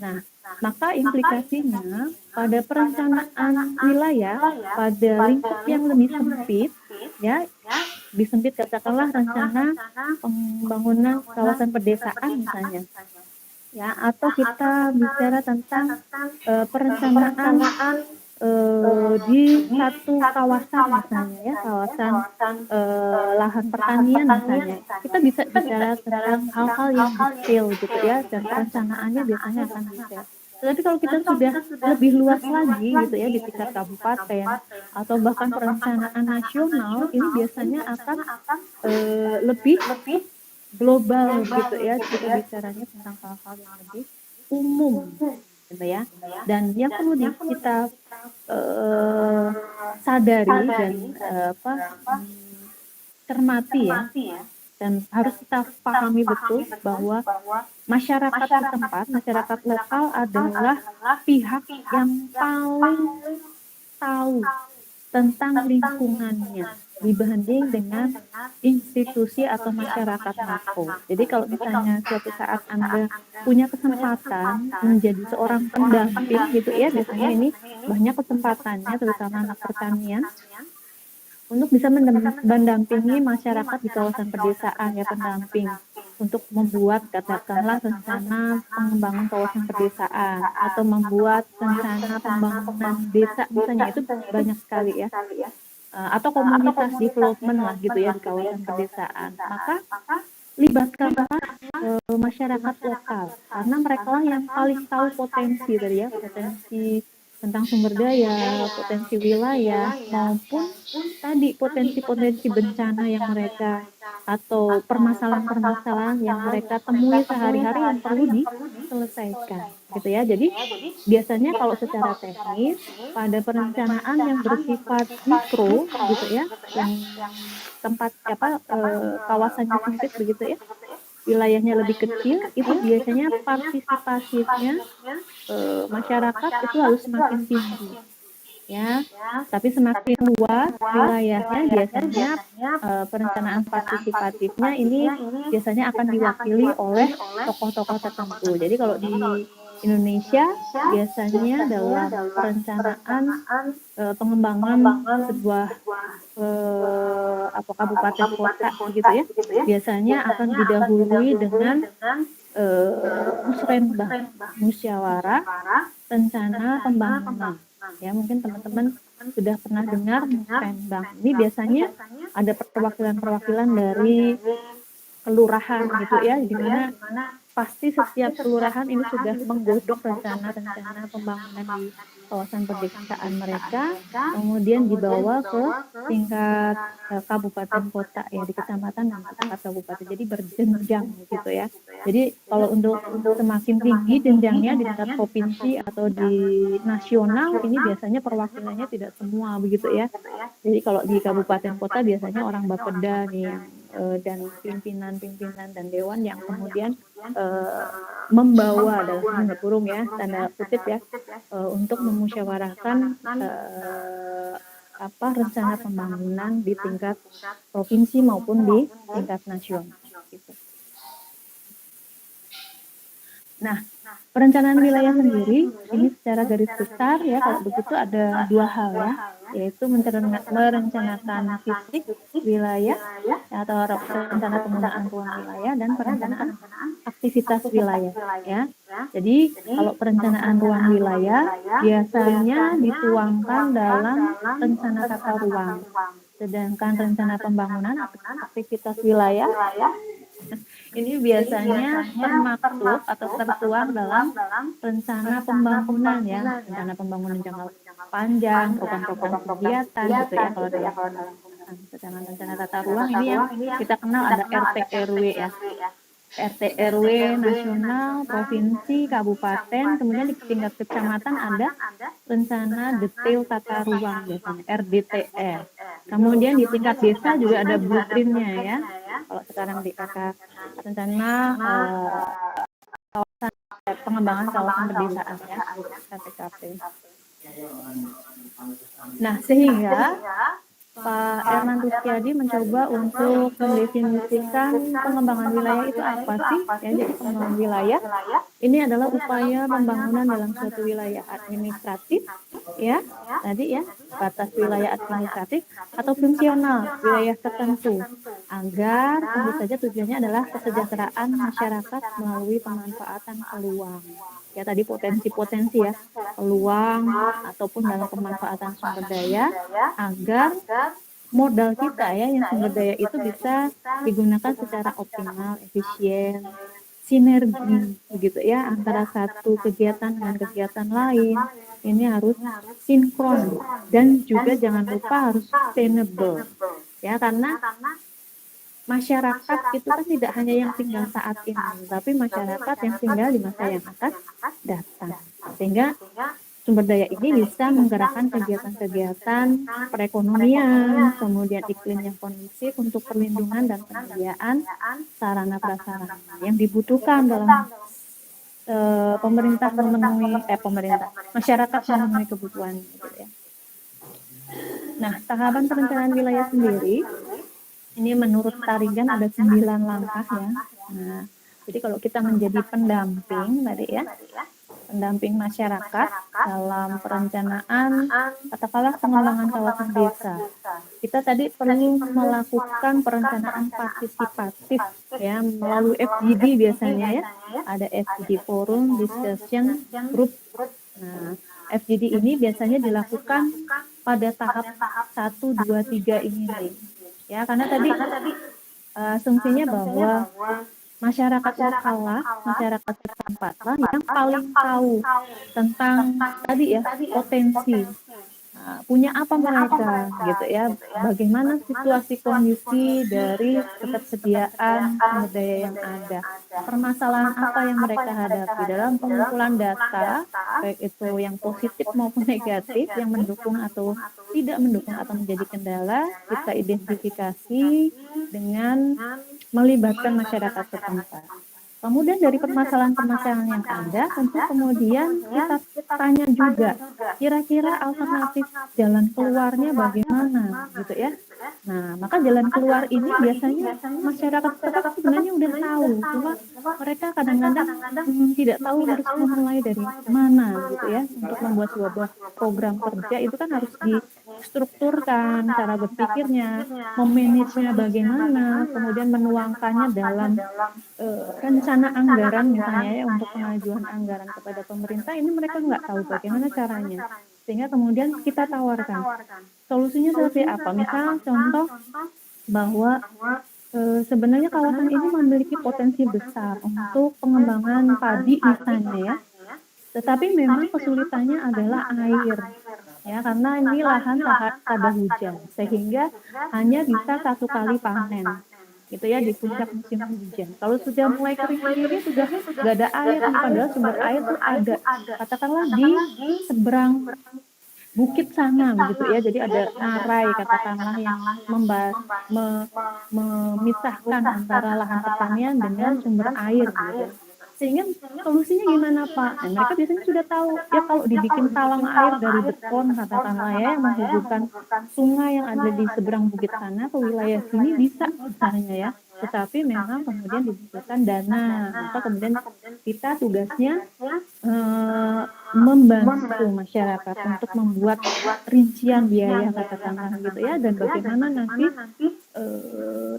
Nah, maka implikasinya pada perencanaan wilayah, pada lingkup yang lebih sempit, ya, disempit katakanlah rencana pembangunan kawasan pedesaan misalnya, ya, atau kita bicara tentang perencanaan di satu kawasan misalnya ya, kawasan lahan pertanian misalnya, kita bisa bicara tentang hal-hal yang detail gitu ya, dan perencanaannya biasanya akan detail. Tetapi kalau kita sudah lebih luas lagi gitu ya di tingkat kabupaten atau bahkan perencanaan nasional, ini biasanya akan lebih global gitu ya, kita bicaranya tentang hal-hal yang lebih umum gitu ya. Dan yang perlu kita sadari dan cermati ya, dan harus kita pahami betul bahwa masyarakat setempat, masyarakat lokal adalah pihak yang paling tahu tentang lingkungannya dibanding dengan institusi atau masyarakat makro. Jadi kalau misalnya suatu saat Anda punya kesempatan menjadi seorang pendamping gitu ya, biasanya ini banyak kesempatannya terutama anak pertanian untuk bisa mendampingi masyarakat di kawasan pedesaan ya, pendamping untuk membuat katakanlah rencana pengembangan kawasan pedesaan atau membuat rencana pembangunan desa misalnya, itu banyak sekali ya, atau komunitas development lah gitu ya di kawasan pedesaan. Maka libatkanlah masyarakat lokal karena mereka lah yang paling tahu potensi tadi ya, potensi tentang sumber daya, potensi wilayah, maupun tadi potensi-potensi bencana yang mereka atau permasalahan-permasalahan yang mereka temui sehari-hari yang perlu diselesaikan gitu ya. Jadi biasanya kalau secara teknis pada perencanaan yang bersifat mikro gitu ya, yang tempat kawasannya sempit begitu ya, wilayahnya lebih kecil, itu biasanya partisipasinya masyarakat itu harus semakin tinggi ya. Tapi semakin luas wilayahnya, biasanya perencanaan partisipatifnya ini biasanya akan diwakili oleh tokoh-tokoh tertentu. Jadi kalau di Indonesia biasanya dalam perencanaan pengembangan sebuah kabupaten kota gitu ya, biasanya akan didahului dengan musrenbah, musyawarah rencana pembangunan. Ya, mungkin teman-teman sudah pernah dengar musrenbah. Ini biasanya ada perwakilan-perwakilan dari kelurahan gitu ya, di mana pasti setiap kelurahan ini sudah menggodok rencana-rencana pembangunan di kawasan pedesaan mereka, kemudian dibawa ke tingkat kabupaten kota ya, di kecamatan dan tingkat kabupaten. Jadi berjenjang gitu ya. Jadi kalau untuk semakin tinggi jenjangnya di tingkat provinsi atau di nasional, ini biasanya perwakilannya tidak semua begitu ya. Jadi kalau di kabupaten kota biasanya orang Bapeda nih yang dan pimpinan-pimpinan dan dewan yang kemudian membawa dalam tanda kurung ya, tanda kutip ya, untuk memusyawarahkan rencana pembangunan di tingkat provinsi maupun di tingkat nasional gitu. Nah, perencanaan wilayah sendiri ini secara garis besar ya, kalau begitu ada dua hal ya, yaitu merencanakan fisik wilayah atau rencana penggunaan ruang wilayah dan perencanaan aktivitas wilayah ya. Jadi kalau perencanaan ruang wilayah biasanya dituangkan dalam rencana tata ruang, sedangkan rencana pembangunan aktivitas wilayah ini biasanya termaktub atau tertuang dalam rencana pembangunan ya, rencana pembangunan jangka panjang, program-program kegiatan gitu ya. Kalau dalam rencana tata ruang ini yang kita kenal ada RT RW ya. RT RW nasional, provinsi, kabupaten, kemudian di tingkat kecamatan ada rencana detail tata ruang biasanya RDTR. Kemudian di tingkat desa juga ada blueprintnya ya. Kalau sekarang di kakak rencana pengembangan kawasan pedesaan ya, KPKP. Nah, sehingga Pak Erman Rustiadi mencoba untuk mendefinisikan pengembangan wilayah itu apa sih? Ya, jadi pengembangan wilayah ini adalah upaya pembangunan dalam suatu wilayah administratif, ya, tadi ya, batas wilayah administratif atau fungsional wilayah tertentu, agar tentu saja tujuannya adalah kesejahteraan masyarakat melalui pemanfaatan peluang. Ya tadi potensi-potensi ya, peluang ataupun dalam pemanfaatan sumber daya agar modal kita ya yang sumber daya itu bisa digunakan secara optimal, efisien, sinergi begitu ya antara satu kegiatan dengan kegiatan lain. Ini harus sinkron dan juga jangan lupa harus sustainable. Ya karena masyarakat itu kan tidak hanya yang tinggal saat ini, tapi masyarakat yang tinggal di masa yang akan datang. Sehingga sumber daya ini bisa menggerakkan kegiatan-kegiatan perekonomian, kemudian iklim yang kondusif untuk perlindungan dan penyediaan sarana prasarana yang dibutuhkan dalam masyarakat memenuhi kebutuhan gitu ya. Nah, tahapan perencanaan wilayah sendiri ini menurut Tarigan ada 9 langkah ya. Nah, jadi kalau kita menjadi pendamping tadi ya, pendamping masyarakat dalam perencanaan, katakanlah pengembangan kawasan desa. Kita tadi perlu melakukan perencanaan partisipatif ya melalui FGD biasanya ya. Ada FGD Forum, Discussion, Group. Nah, FGD ini biasanya dilakukan pada tahap 1, 2, 3 ini nih. Ya, karena tadi asumsinya bahwa masyarakat lokal lah, masyarakat setempat lah yang paling tahu tentang tadi ya potensi. Nah, punya apa mereka gitu ya, bagaimana situasi kondisi dari ketersediaan sumber daya yang ada, permasalahan apa yang mereka hadapi dalam pengumpulan data, baik itu yang positif maupun negatif, yang mendukung atau tidak mendukung atau menjadi kendala, kita identifikasi dengan melibatkan masyarakat setempat. Kemudian dari permasalahan-permasalahan yang ada, tentu kemudian kita tanya juga, kira-kira alternatif jalan keluarnya bagaimana, gitu ya. Nah, maka jalan keluar ini biasanya masyarakat setempat sebenarnya udah tahu, cuma mereka kadang-kadang tidak tahu harus memulai dari mana, gitu ya. Untuk membuat sebuah program kerja itu kan harus distrukturkan cara berpikirnya, memanagenya bagaimana, kemudian menuangkannya dalam rencana anggaran misalnya ya untuk pengajuan anggaran kepada pemerintah, ini mereka nggak tahu bagaimana caranya, sehingga kemudian kita tawarkan solusinya seperti apa. Misal contoh bahwa sebenarnya kawasan ini memiliki potensi besar untuk pengembangan padi misalnya ya, tetapi memang kesulitannya adalah air ya, karena ini lahan pada hujan sehingga hanya bisa 1 kali panen gitu ya di puncak musim hujan. Kalau sudah mulai kering sendiri sudah nggak ada air, padahal sumber air itu ada, katakanlah di seberang bukit sana gitu ya. Jadi ada ngarai katakanlah yang memisahkan antara lahan pertanian dengan sumber air gitu. Sehingga solusinya gimana Pak? Nah, mereka biasanya sudah tahu ya, kalau dibikin talang air dari beton katakanlah ya yang menghubungkan sungai yang ada di seberang bukit sana ke wilayah sini bisa misalnya ya. Tetapi memang kemudian dibutuhkan dana, maka kemudian kita tugasnya membantu masyarakat untuk membuat rincian biaya katakanlah gitu ya, dan bagaimana nanti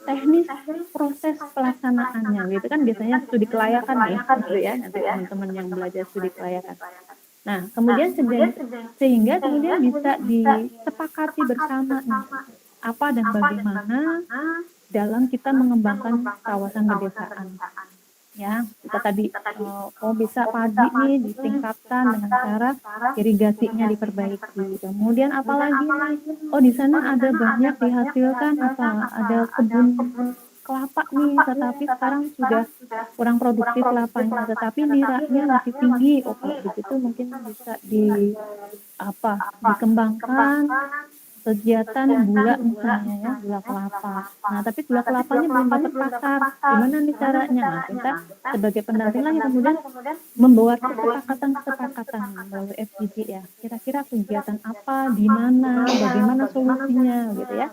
teknis proses pelaksanaannya gitu kan, biasanya studi kelayakan ya gitu ya, nanti teman-teman yang belajar studi kelayakan. Nah kemudian sehingga kemudian bisa disepakati bersama nih, apa dan bagaimana dalam kita mengembangkan kawasan pedesaan. Ya, kita tadi bisa padi nih ditingkatkan dengan cara irigasinya diperbaiki. Kemudian apalagi di sana ada banyak dihasilkan apa? Ada kebun kelapa nih, tetapi sekarang sudah kurang produktif kelapanya, tetapi nilainya masih tinggi. Oh, kalau begitu mungkin bisa dikembangkan kegiatan gula misalnya ya, gula kelapa. Nah, tapi gula kelapanya belum dapat pasar. Gimana nih caranya? Nah, kita sebagai pendamping lah yang kemudian membuat kesepakatan melalui FGD ya. Kira-kira kegiatan apa, di mana, bagaimana solusinya gitu ya.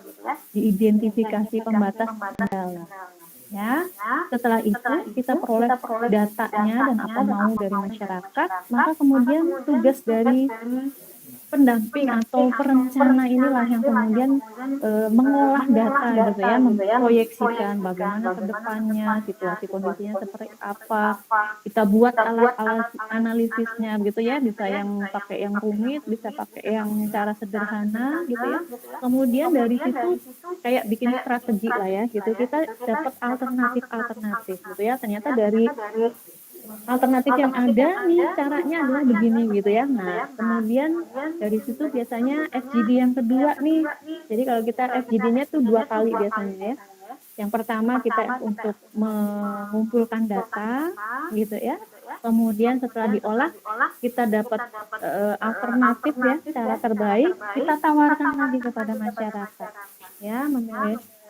Diidentifikasi pembatas kendala. Ya, setelah itu kita peroleh datanya dan apa mau dari masyarakat, maka kemudian tugas dari pendamping atau perencana inilah yang kemudian mengolah data gitu ya, memproyeksikan bagaimana ke depannya, situasi kondisinya seperti apa. Kita buat alat-alat analisisnya gitu ya, bisa yang pakai yang rumit, bisa pakai yang cara sederhana gitu ya. Kemudian dari situ kayak bikin strategi lah ya gitu, kita dapat alternatif gitu ya. Ternyata dari alternatif yang ada nih caranya adalah begini gitu ya. Nah, kemudian dari situ biasanya FGD yang kedua nih. Jadi kalau kita FGD-nya tuh 2 kali biasanya ya. Yang pertama kita untuk mengumpulkan data gitu ya. Kemudian setelah diolah kita dapat alternatif ya, cara terbaik, kita tawarkan lagi kepada masyarakat ya,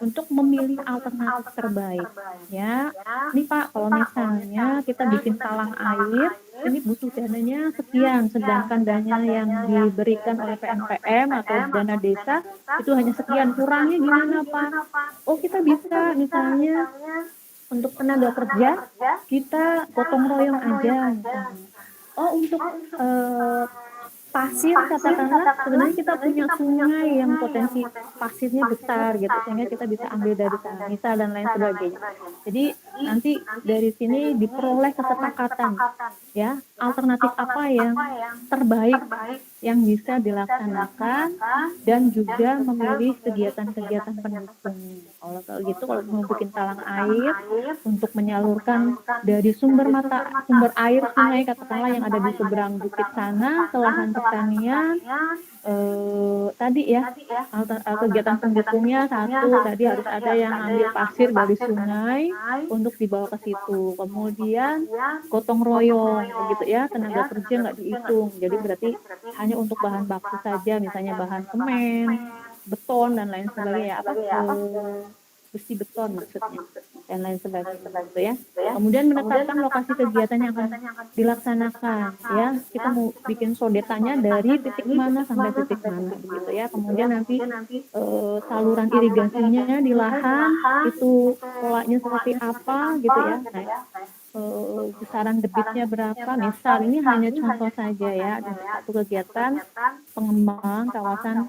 untuk memilih alternatif terbaik ya. Ini Pak, kalau misalnya kita bikin talang air, ini butuh dananya sekian, sedangkan dana yang diberikan oleh PNPM atau dana desa itu hanya sekian, kurangnya gimana Pak? Oh, kita bisa misalnya untuk tenaga kerja kita gotong royong aja misalnya. Oh, untuk pasir katakanlah, sebenarnya kita punya sungai yang potensi pasirnya besar gitu, sehingga kita bisa ambil dari sana, misal dan lain sebagainya. Jadi nanti dari sini diperoleh kesepakatan ya, alternatif apa yang terbaik yang bisa dilaksanakan dan juga memilih kegiatan-kegiatan pendukung. Kalau gitu, kalau mau bikin talang air untuk menyalurkan dari sumber air sungai katakanlah yang ada di seberang bukit sana ke lahan pertanian, tadi ya kegiatan pendukungnya satu tadi harus ada yang ambil pasir dari sungai untuk dibawa ke situ, kemudian gotong royong gitu ya, tenaga kerja nggak dihitung, jadi berarti hanya untuk bahan baku saja, misalnya bahan semen, beton dan lain sebagainya, besi beton maksudnya dan lain sebagainya gitu ya. Kemudian menetapkan lokasi kegiatan yang akan dilaksanakan ya, kita mau bikin sodetannya dari titik mana sampai titik mana gitu ya. Kemudian nanti saluran irigasinya di lahan itu polanya seperti apa gitu ya. Nah, besaran debitnya berapa, misal ini hanya contoh saja ya, ada satu kegiatan pengembang kawasan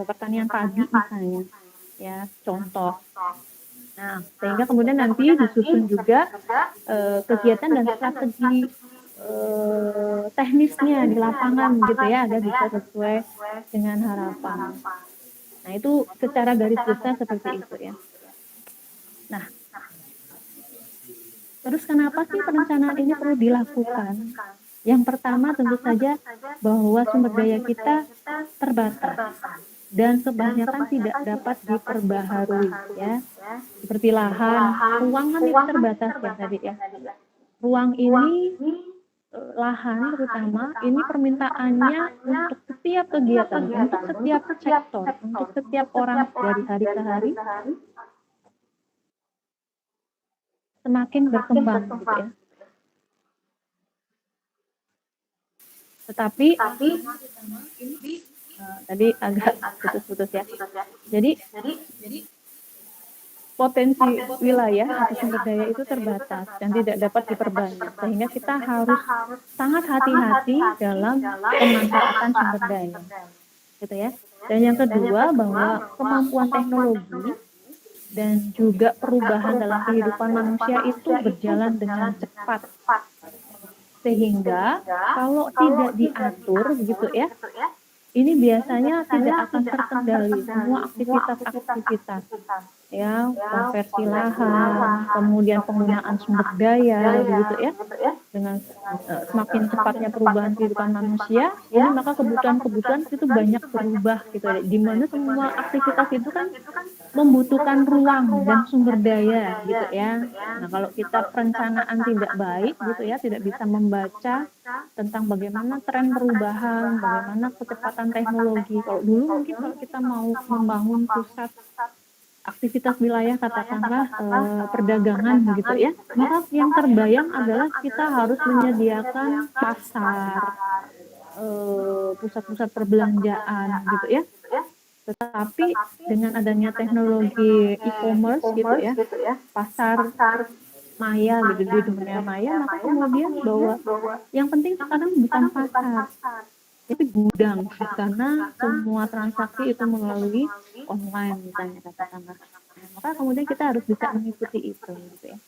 pertanian padi misalnya ya, contoh. Nah, sehingga kemudian nanti disusun juga kegiatan dan strategi teknisnya di lapangan gitu ya, agar bisa sesuai dengan harapan. Nah, itu secara garis besar seperti itu ya. Nah, terus kenapa sih perencanaan ini perlu dilakukan? Yang pertama tentu saja bahwa sumber daya kita terbatas dan kebanyakan tidak dapat diperbaharui ya. Seperti lahan, ruang kan itu terbatas ya tadi ya. Ruang ini, lahan terutama, ini permintaannya untuk setiap kegiatan, untuk setiap sektor, untuk setiap orang dari hari ke hari semakin berkembang gitu ya. Tetapi tadi agak putus-putus ya. Jadi potensi wilayah atau sumber daya itu terbatas dan tidak dapat diperbanyak, sehingga kita harus sangat hati-hati dalam pemanfaatan sumber daya, gitu ya. Dan yang kedua, bahwa kemampuan teknologi dan juga perubahan dalam kehidupan manusia itu berjalan dengan cepat, sehingga kalau tidak diatur gitu ya, ini biasanya tidak akan terkendali semua aktivitas ya, konversi lahan, kemudian penggunaan sumber daya gitu ya, dengan semakin cepatnya perubahan kehidupan manusia, ini maka kebutuhan itu banyak berubah gitu ya, di mana semua aktivitas itu kan membutuhkan ruang dan sumber daya gitu ya. Nah, kalau kita perencanaan tidak baik gitu ya, tidak bisa membaca tentang bagaimana tren perubahan, bagaimana kecepatan teknologi. Kalau dulu mungkin kalau kita mau membangun pusat aktivitas wilayah katakanlah perdagangan gitu ya, maka yang terbayang adalah kita harus menyediakan pasar, pusat-pusat perbelanjaan gitu ya. Tetapi dengan adanya teknologi e-commerce gitu ya, pasar maya gitu di dunia maya, maka kemudian bahwa yang penting sekarang bukan pasar, tapi gudang karena semua transaksi itu melalui online misalnya katakanlah. Nah, maka kemudian kita harus bisa mengikuti itu gitu ya.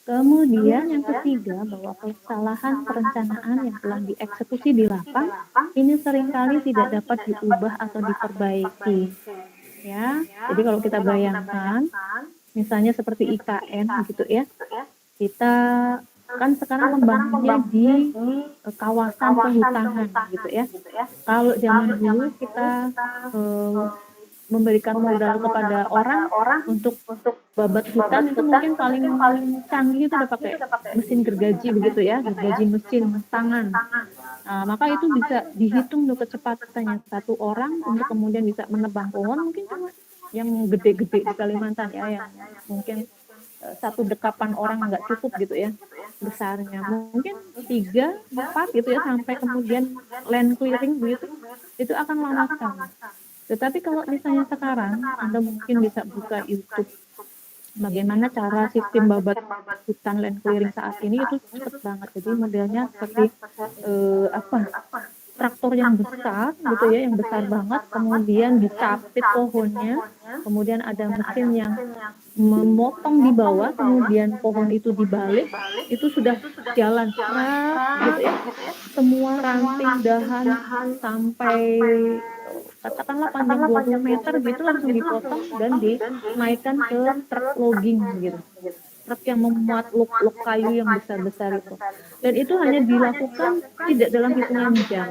Kemudian yang ketiga, bahwa kesalahan perencanaan yang telah dieksekusi di lapang ini seringkali tidak dapat diubah atau diperbaiki. Ya, jadi kalau kita bayangkan, misalnya seperti IKN gitu ya, kita kan sekarang membangunnya di kawasan perhutanan gitu ya. Kalau zaman dulu kita memberikan modal kepada orang untuk babat hutan itu mungkin paling canggih itu udah pakai mesin gergaji begitu ya, gergaji mesin tangan. Nah, maka itu bisa dihitung tuh kecepatannya satu orang untuk kemudian bisa menebang pohon mungkin cuma yang gede-gede di Kalimantan ya, yang mungkin satu dekapan orang nggak cukup gitu ya besarnya, mungkin 3-4 gitu ya, sampai kemudian land clearing begitu, itu akan lama sekali. Tetapi kalau misalnya sekarang, Anda mungkin bisa buka YouTube bagaimana cara sistem babat hutan land clearing saat ini, itu cepet banget. Jadi modelnya seperti traktor yang besar gitu ya, yang besar banget, kemudian dicapit pohonnya, kemudian ada mesin yang memotong di bawah, kemudian pohon itu dibalik, itu sudah jalan gitu ya. Semua ranting, dahan, sampai katakanlah panjang 20 meter gitu langsung dipotong dan dinaikkan ke truk logging gitu. Truk yang memuat luk-luk kayu yang besar-besar itu. Dan itu hanya dilakukan tidak dalam hitungan jam.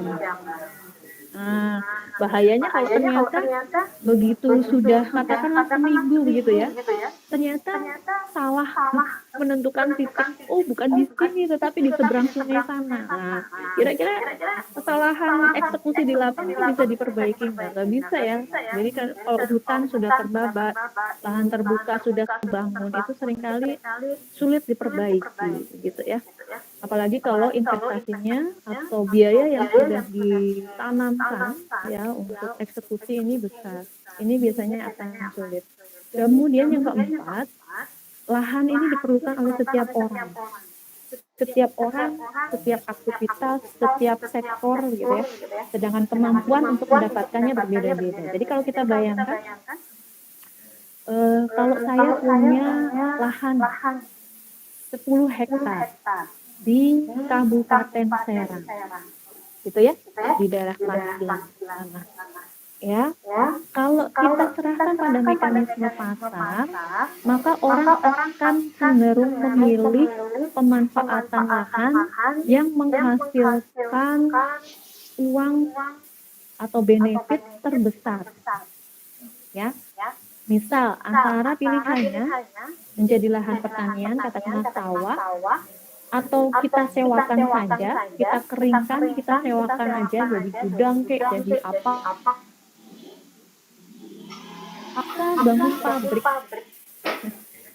Nah, bahayanya kalau ternyata begitu sudah katakanlah seminggu begitu ya, ternyata salah menentukan titik, oh bukan di sini tetapi di seberang sungai sana. Nah, kira-kira kesalahan eksekusi di lapang itu bisa diperbaiki nggak bisa ya. Jadi kalau hutan sudah terbabat, lahan terbuka sudah terbangun, itu seringkali sulit diperbaiki gitu ya. Apalagi kalau investasinya atau biaya yang sudah ditanamkan ya untuk eksekusi ini besar, ini biasanya akan sulit. Kemudian yang keempat, lahan ini diperlukan oleh setiap orang. Setiap orang, setiap aktivitas, setiap sektor gitu ya. Sedangkan kemampuan untuk mendapatkannya berbeda-beda. Jadi kalau kita bayangkan, kalau saya punya lahan 10 hektar di Kabupaten Serang, gitu ya, di daerah Magelang. Ya, kalau kita serahkan pada mekanisme pasar, maka orang akan cenderung memilih pemanfaatan lahan yang menghasilkan uang atau benefit terbesar. Ya, misal antara pilihannya menjadi lahan pertanian, katakanlah sawah, atau kita sewakan saja, kita keringkan, kita sewakan aja jadi gudang kayak jadi apa bangun pabrik.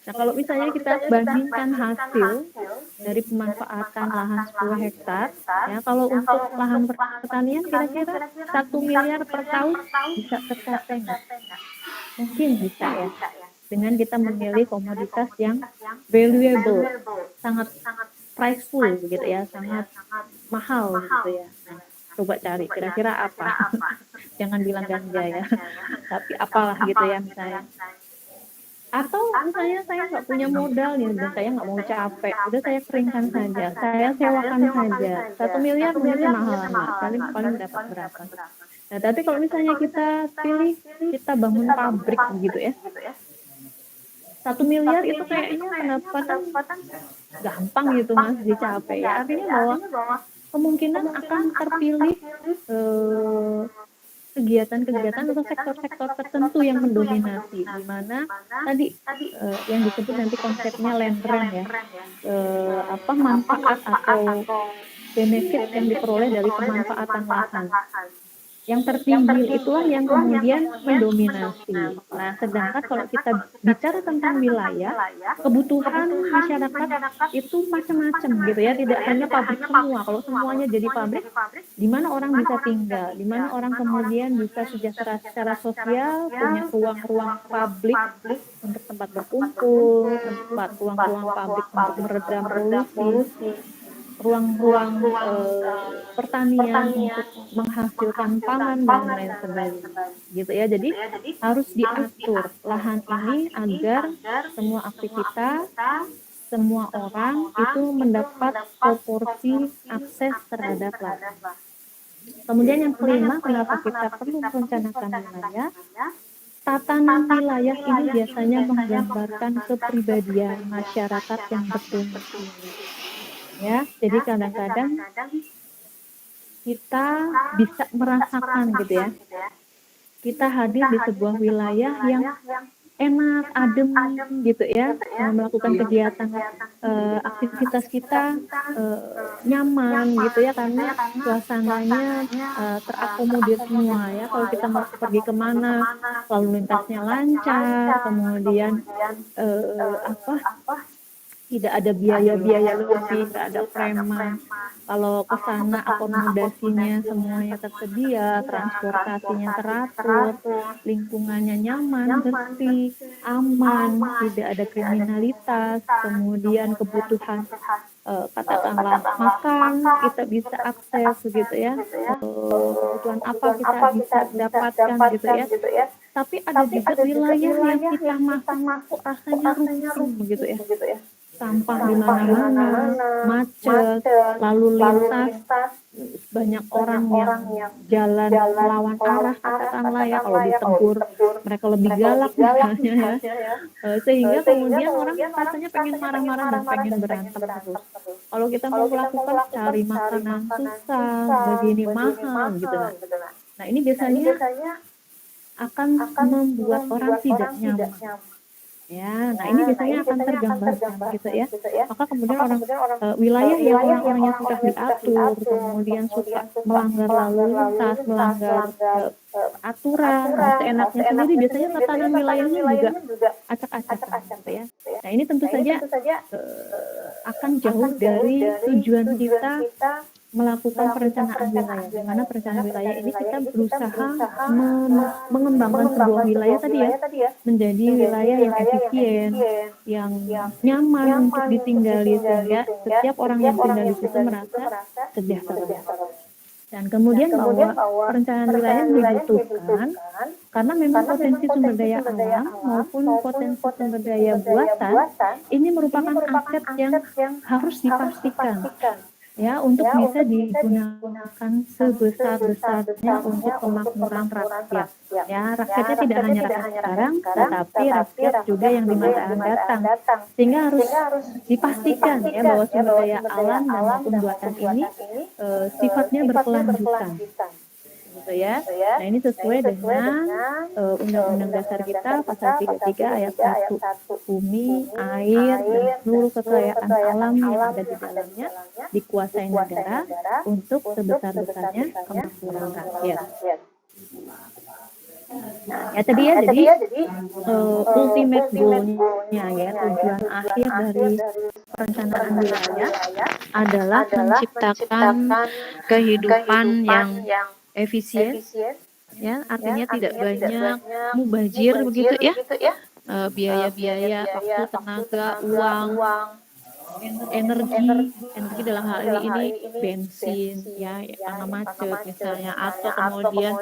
Nah, kalau misalnya kita bandingkan hasil dari pemanfaatan lahan 10 hektar, ya kalau untuk lahan pertanian kira-kira 1 miliar per tahun bisa tercapai nggak? Mungkin bisa ya, dengan kita memilih komoditas yang valuable, sangat priceful gitu ya, sangat mahal gitu ya. Nah, coba cari kira-kira apa. Jangan bilang ganja ya, tapi apalah gitu ya misalnya. Atau misalnya saya nggak punya modal nih dan saya nggak mau capek, udah saya keringkan saja, saya sewakan saja. 1 miliar mungkin mahal lah, paling dapat berapa. Nah, tapi kalau misalnya kita pilih kita bangun pabrik gitu ya, 1 miliar itu kayaknya pendapatan gampang gitu mas dicapai ya. Artinya bahwa kemungkinan akan terpilih kegiatan-kegiatan atau sektor-sektor tertentu yang mendominasi, di mana tadi yang disebut nanti konsepnya land rent ya, manfaat atau benefit yang diperoleh dari pemanfaatan lahan. Yang tertinggi itulah yang kemudian mendominasi. Nah, sedangkan kalau kita bicara tentang wilayah, kebutuhan masyarakat itu macam-macam gitu ya, tidak hanya pabrik semua. Kalau semuanya jadi pabrik, di mana orang bisa tinggal, di mana orang kemudian bisa sejahtera secara sosial, punya ruang-ruang publik untuk tempat berkumpul, tempat ruang-ruang publik untuk meredam polusi, ruang-ruang pertanian untuk menghasilkan pangan dan lain sebagainya gitu ya. Jadi harus diatur lahan ini agar semua aktivitas, semua orang itu mendapat proporsi akses terhadap lahan. Kemudian yang kelima, kenapa kita perlu merencanakan wilayah? Tatanan wilayah ini biasanya menggambarkan kepribadian masyarakat yang berdomisili. Ya, jadi kadang-kadang kita bisa merasakan gitu ya. Kita hadir di sebuah wilayah yang enak, adem gitu ya, melakukan kegiatan aktivitas kita nyaman gitu ya, karena suasananya terakomodir semua ya. Kalau kita mau pergi kemana, lalu lintasnya lancar, kemudian tidak ada biaya-biaya lebih, tidak ada preman. Kalau ke sana akomodasinya semuanya tersedia, transportasinya teratur, lingkungannya nyaman, bersih, aman, tidak ada kriminalitas, kemudian kebutuhan katakanlah makan kita bisa akses gitu ya, kebutuhan apa kita bisa dapatkan gitu ya. Tapi ada juga wilayah yang kita masuk rasanya rusuh gitu ya. Sampah di mana-mana, macet, lalu lintas, banyak orang yang jalan melawan arah katakanlah ya, kalau ditegur mereka lebih galak misalnya ya, sehingga kemudian orang rasanya pengen marah-marah dan pengen berantem terus. Kalau kita mau melakukan cari makanan susah, begini mahal gitu lah. Nah ini biasanya akan membuat orang tidak nyaman. Ya, nah ini biasanya akan tergambarkan gitu ya. Maka kemudian wilayah yang orang-orangnya sudah diatur, kemudian suka melanggar lalu lintas, melanggar aturan, seenaknya sendiri, biasanya tatanan wilayahnya juga acak-acakan gitu ya. Nah ini tentu saja akan jauh dari tujuan kita melakukan perencanaan wilayah, di mana perencanaan wilayah ini kita berusaha mengembangkan sebuah wilayah tadi ya, menjadi wilayah yang efisien, yang nyaman untuk ditinggali, sehingga setiap orang yang tinggal di situ merasa sejahtera. Dan kemudian bahwa perencanaan wilayah dibutuhkan karena memang potensi sumber daya alam maupun potensi sumber daya buatan ini merupakan aset yang harus dipastikan ya, untuk bisa digunakan sebesar-besarnya untuk kemakmuran rakyat. Ya, rakyatnya tidak hanya rakyat sekarang, tetapi rakyat juga yang di masa akan datang. Sehingga harus dipastikan ya bahwa sumber daya alam dan maupun buatan ini sifatnya berkelanjutan. Gitu ya. Nah ini sesuai dengan Undang-Undang Dasar kita pasal 33 ayat 1, bumi, air, dan seluruh kekayaan alam yang ada di dalamnya dikuasai negara untuk sebesar-besarnya kemakmuran rakyat. Nah, ya tadi ya, jadi ultimate goal-nya ya, tujuan akhir dari perencanaan wilayah adalah menciptakan kehidupan yang efisien, ya artinya tidak banyak mubazir begitu ya, biaya-biaya, waktu, tenaga, uang, energi dalam hal ini bensin ya karena macet misalnya, atau kemudian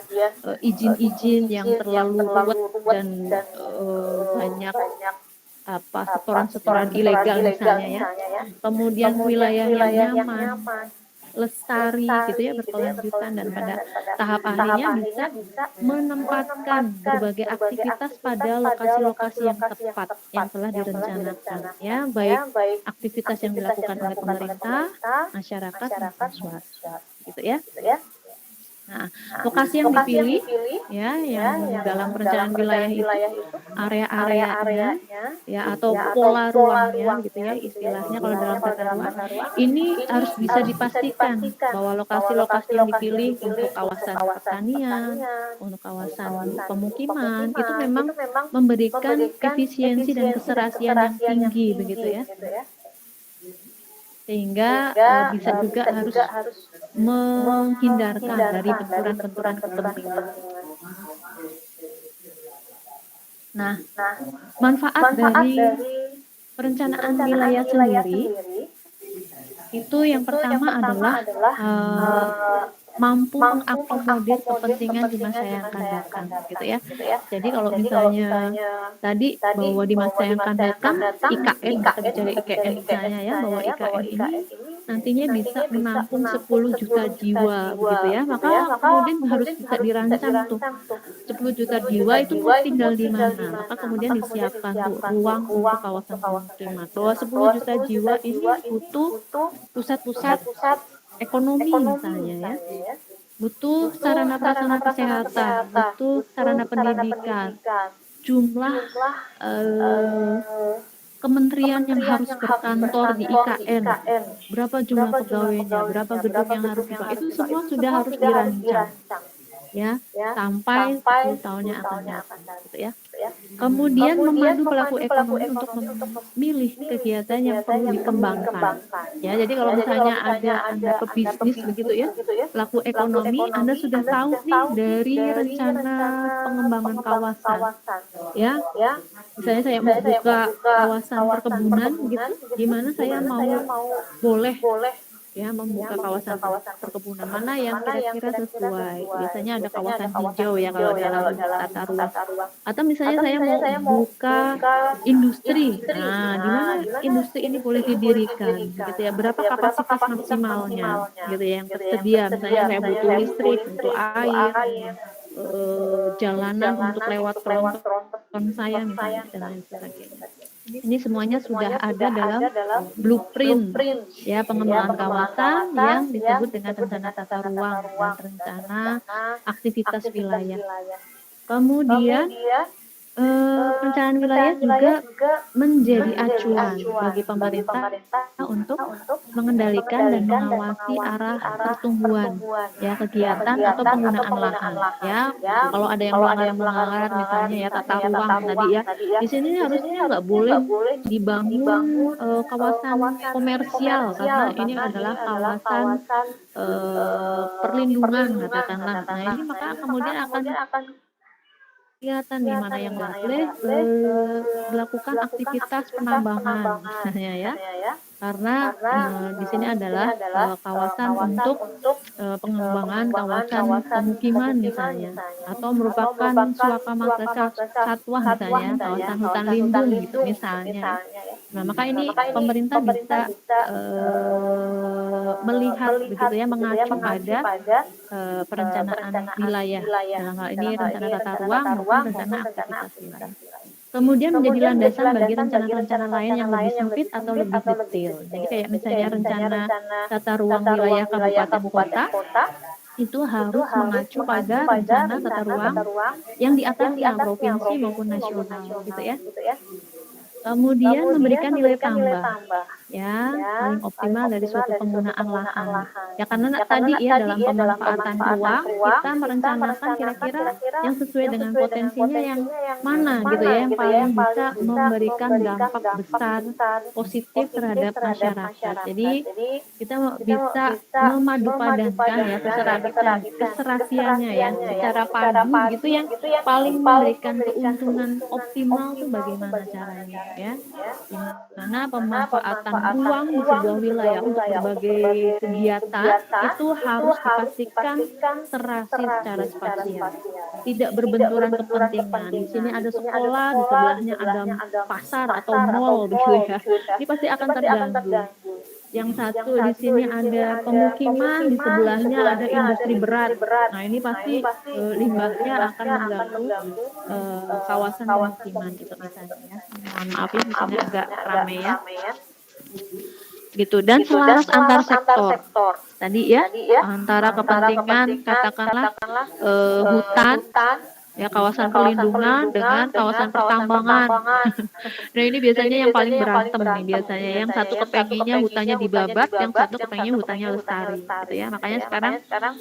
izin-izin yang terlalu ruwet dan banyak setoran-setoran ilegal misalnya ya. Kemudian wilayah yang nyaman, lestari gitu ya, berkelanjutan, dan pada tahap akhirnya bisa menempatkan berbagai aktivitas pada lokasi-lokasi yang tepat yang telah direncanakan ya, baik aktivitas yang dilakukan oleh pemerintah, masyarakat, maupun swasta gitu ya. Nah, lokasi yang dipilih ya yang dalam perencanaan wilayah itu area-areanya ya atau pola ruangnya gitu ya istilahnya kalau dalam tata ruang ini harus bisa dipastikan bahwa lokasi-lokasi yang dipilih untuk kawasan pertanian, untuk kawasan pemukiman itu memang memberikan efisiensi dan keserasian yang tinggi begitu ya. Sehingga bisa juga harus menghindarkan dari benturan-benturan kepentingan. Nah, manfaat dari perencanaan wilayah sendiri itu yang pertama adalah mampu mengakomodir kepentingan di masa yang akan datang, gitu ya. Jadi kalau misalnya tadi bahwa di masa yang akan datang IKN, kita bicara IKN misalnya ya, bahwa IKN ini nantinya bisa menampung 10 juta jiwa, begitu ya. Maka kemudian harus bisa dirancang tuh 10 juta jiwa itu mau tinggal di mana. Maka kemudian disiapkan tuh ruang untuk kawasan pemukiman. Bahwa 10 juta jiwa ini butuh pusat-pusat ekonomi misalnya ya, butuh sarana prasarana kesehatan, butuh sarana pendidikan, jumlah kementerian yang harus berkantor di IKN, berapa jumlah pegawainya, berapa gedung yang harus dibangun, itu semua sudah harus dirancang ya sampai 10 tahun yang akan datang gitu ya. Kemudian memadu pelaku ekonomi untuk memilih kegiatan yang perlu dikembangkan. Ya, jadi kalau misalnya Anda pebisnis begitu ya, pelaku ekonomi, Anda sudah tahu nih dari rencana pengembangan kawasan. Ya, misalnya saya mau buka kawasan perkebunan gitu, di mana saya mau boleh ya membuka kawasan perkebunan mana yang kira-kira sesuai. Biasanya ada kawasan hijau ya kalau dalam tata ruang. Atau misalnya saya mau buka industri. Nah, di mana industri ini boleh didirikan gitu ya. Berapa kapasitas maksimalnya gitu ya yang tersedia. Misalnya saya butuh listrik, butuh air, jalanan untuk lewat tronton saya misalnya dan lain sebagainya. Ini semuanya sudah ada dalam blueprint ya pengembangan kawasan yang disebut dengan rencana tata ruang dan rencana aktivitas wilayah. Kemudian perencanaan wilayah juga menjadi acuan bagi pemerintah untuk mengendalikan dan mengawasi arah pertumbuhan ya kegiatan atau penggunaan lahan ya. Kalau ada yang melanggar misalnya ya tata ruang tadi ya, di sini harusnya nggak boleh dibangun kawasan komersial karena ini adalah kawasan perlindungan katakanlah. Nah ini maka kemudian akan kelihatan nih mana yang nggak boleh melakukan aktivitas penambangan misalnya ya, karena di sini adalah kawasan untuk pengembangan kawasan pemukiman misalnya, atau merupakan suaka marga satwa misalnya, kawasan hutan lindung gitu misalnya. Nah maka ini pemerintah bisa melihat begitu ya mengacu pada perencanaan wilayah dalam hal ini rencana tata ruang maupun rencana aktivitas wilayah. Kemudian menjadi landasan bagi rencana-rencana lain yang lebih sempit atau lebih detail. Jadi kayak misalnya rencana tata ruang wilayah kabupaten kota itu harus mengacu pada rencana tata ruang yang di atasnya provinsi maupun nasional gitu ya. Kemudian memberikan nilai tambah ya paling optimal dari suatu penggunaan lahan ya, karena tadi ya dalam pemanfaatan ruang kita merencanakan kira-kira yang sesuai dengan potensinya yang mana gitu ya, yang paling bisa memberikan dampak besar positif terhadap masyarakat. Jadi kita bisa memadupadankan ya keserasiannya ya secara padu gitu, yang paling memberikan keuntungan optimal tuh bagaimana caranya ya, dimana pemanfaatan ruang di sebuah wilayah untuk berbagai kegiatan itu harus dipastikan serasi secara spasial, tidak berbenturan kepentingan. Di sini ada sekolah, di sebelahnya ada pasar atau mall begitu ya, ini pasti akan terganggu. Yang satu di sini ada pemukiman, di sebelahnya ada industri berat. Nah ini pasti limbahnya akan mengganggu kawasan pemukiman itu misalnya ya. Mohon maaf ya, misalnya agak ramai ya. gitu, dan gitu, dan selaras antar selaras antar sektor. sektor. Tadi ya, Tadi ya, antara antara kepentingan kepentingan katakanlah katakanlah hutan, hutan, ya kawasan kawasan perlindungan perlindungan dengan dengan kawasan kawasan pertambangan. pertambangan. Nah ini Nah biasanya ini yang biasanya paling yang paling berantem nih berantem nih biasanya. Yang biasanya. satu Yang satu kepenginnya kepenginnya hutannya hutannya dibabat, yang dibabat, satu yang kepenginnya satu hutannya kepenginnya hutannya lestari, gitu lestari, ya. gitu Makanya ya. sekarang Makanya sekarang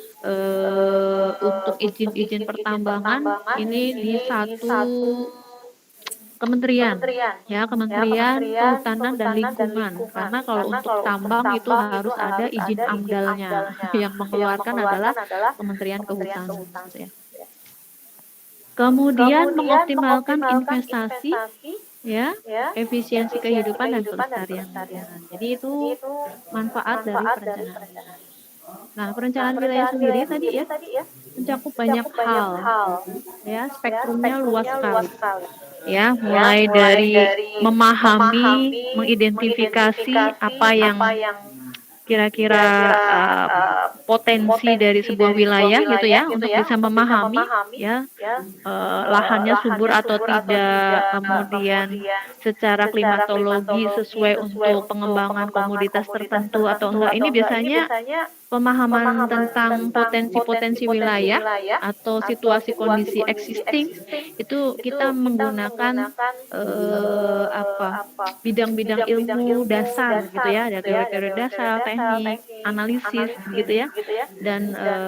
untuk untuk izin-izin izin-izin pertambangan pertambangan ini di ini di satu satu kementerian, kementerian, ya ya Kementerian Kementerian Kehutanan dan Kehutanan dan Lingkungan. Lingkungan. Karena kalau Karena untuk kalau untuk tambang itu tambang itu harus ada harus izin ada izin AMDAL-nya. AMDAL-nya. Yang Yang mengeluarkan adalah mengeluarkan adalah Kementerian Kementerian Kehutanan, Kehutanan. gitu ya. Kemudian Kemudian mengoptimalkan mengoptimalkan investasi, investasi, ya, ya, efisiensi efisiensi kehidupan dan kehidupan dan pelestarian pelestarian lingkungan. Jadi lingkungan. itu Jadi itu manfaat dari manfaat dari perencanaan perencanaan. wilayah. Nah, Nah, perencanaan wilayah perencanaan sendiri wilayah tadi sendiri ya tadi ya mencakup banyak mencakup banyak hal, hal, ya, ya, spektrumnya luas spektrumnya luas sekali. sekali. Ya, Ya, mulai mulai dari dari memahami, memahami, mengidentifikasi mengidentifikasi apa apa yang yang kira-kira kira-kira potensi dari potensi sebuah dari sebuah wilayah gitu wilayah ya gitu untuk ya bisa untuk bisa memahami, memahami, ya, ya, lahannya subur lahannya atau subur atau tidak, tidak, kemudian kemudian secara secara klimatologi klimatologi sesuai sesuai untuk untuk pengembangan pengembangan komoditas komoditas tertentu atau tertentu enggak. atau Ini enggak. Ini biasanya biasanya pemahaman pemahaman tentang tentang potensi-potensi potensi-potensi wilayah wilayah atau atau situasi situasi kondisi kondisi existing existing itu itu kita kita menggunakan menggunakan apa, bidang-bidang bidang-bidang ilmu ilmu dasar gitu dasar ya, ada gitu ya, ada teori-teori teori-teori dasar, dasar, teknik, teknik, analisis analisis gitu ya, gitu ya, dan dan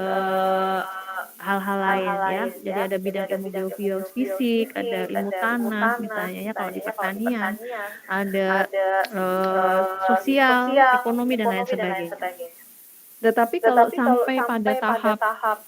hal-hal hal-hal lain ya. lain Jadi ya. ada Jadi bidang ada ilmu bidang ilmu geofisik, ada geofisik, ilmu ada ilmu tanah tanah misalnya ya kalau di misalnya ya kalau di pertanian, pertanian, ada ada sosial, sosial, ekonomi dan lain ekonomi dan lain sebagainya. sebagainya. Tetapi kalau Tetapi kalau sampai pada sampai pada tahap tahap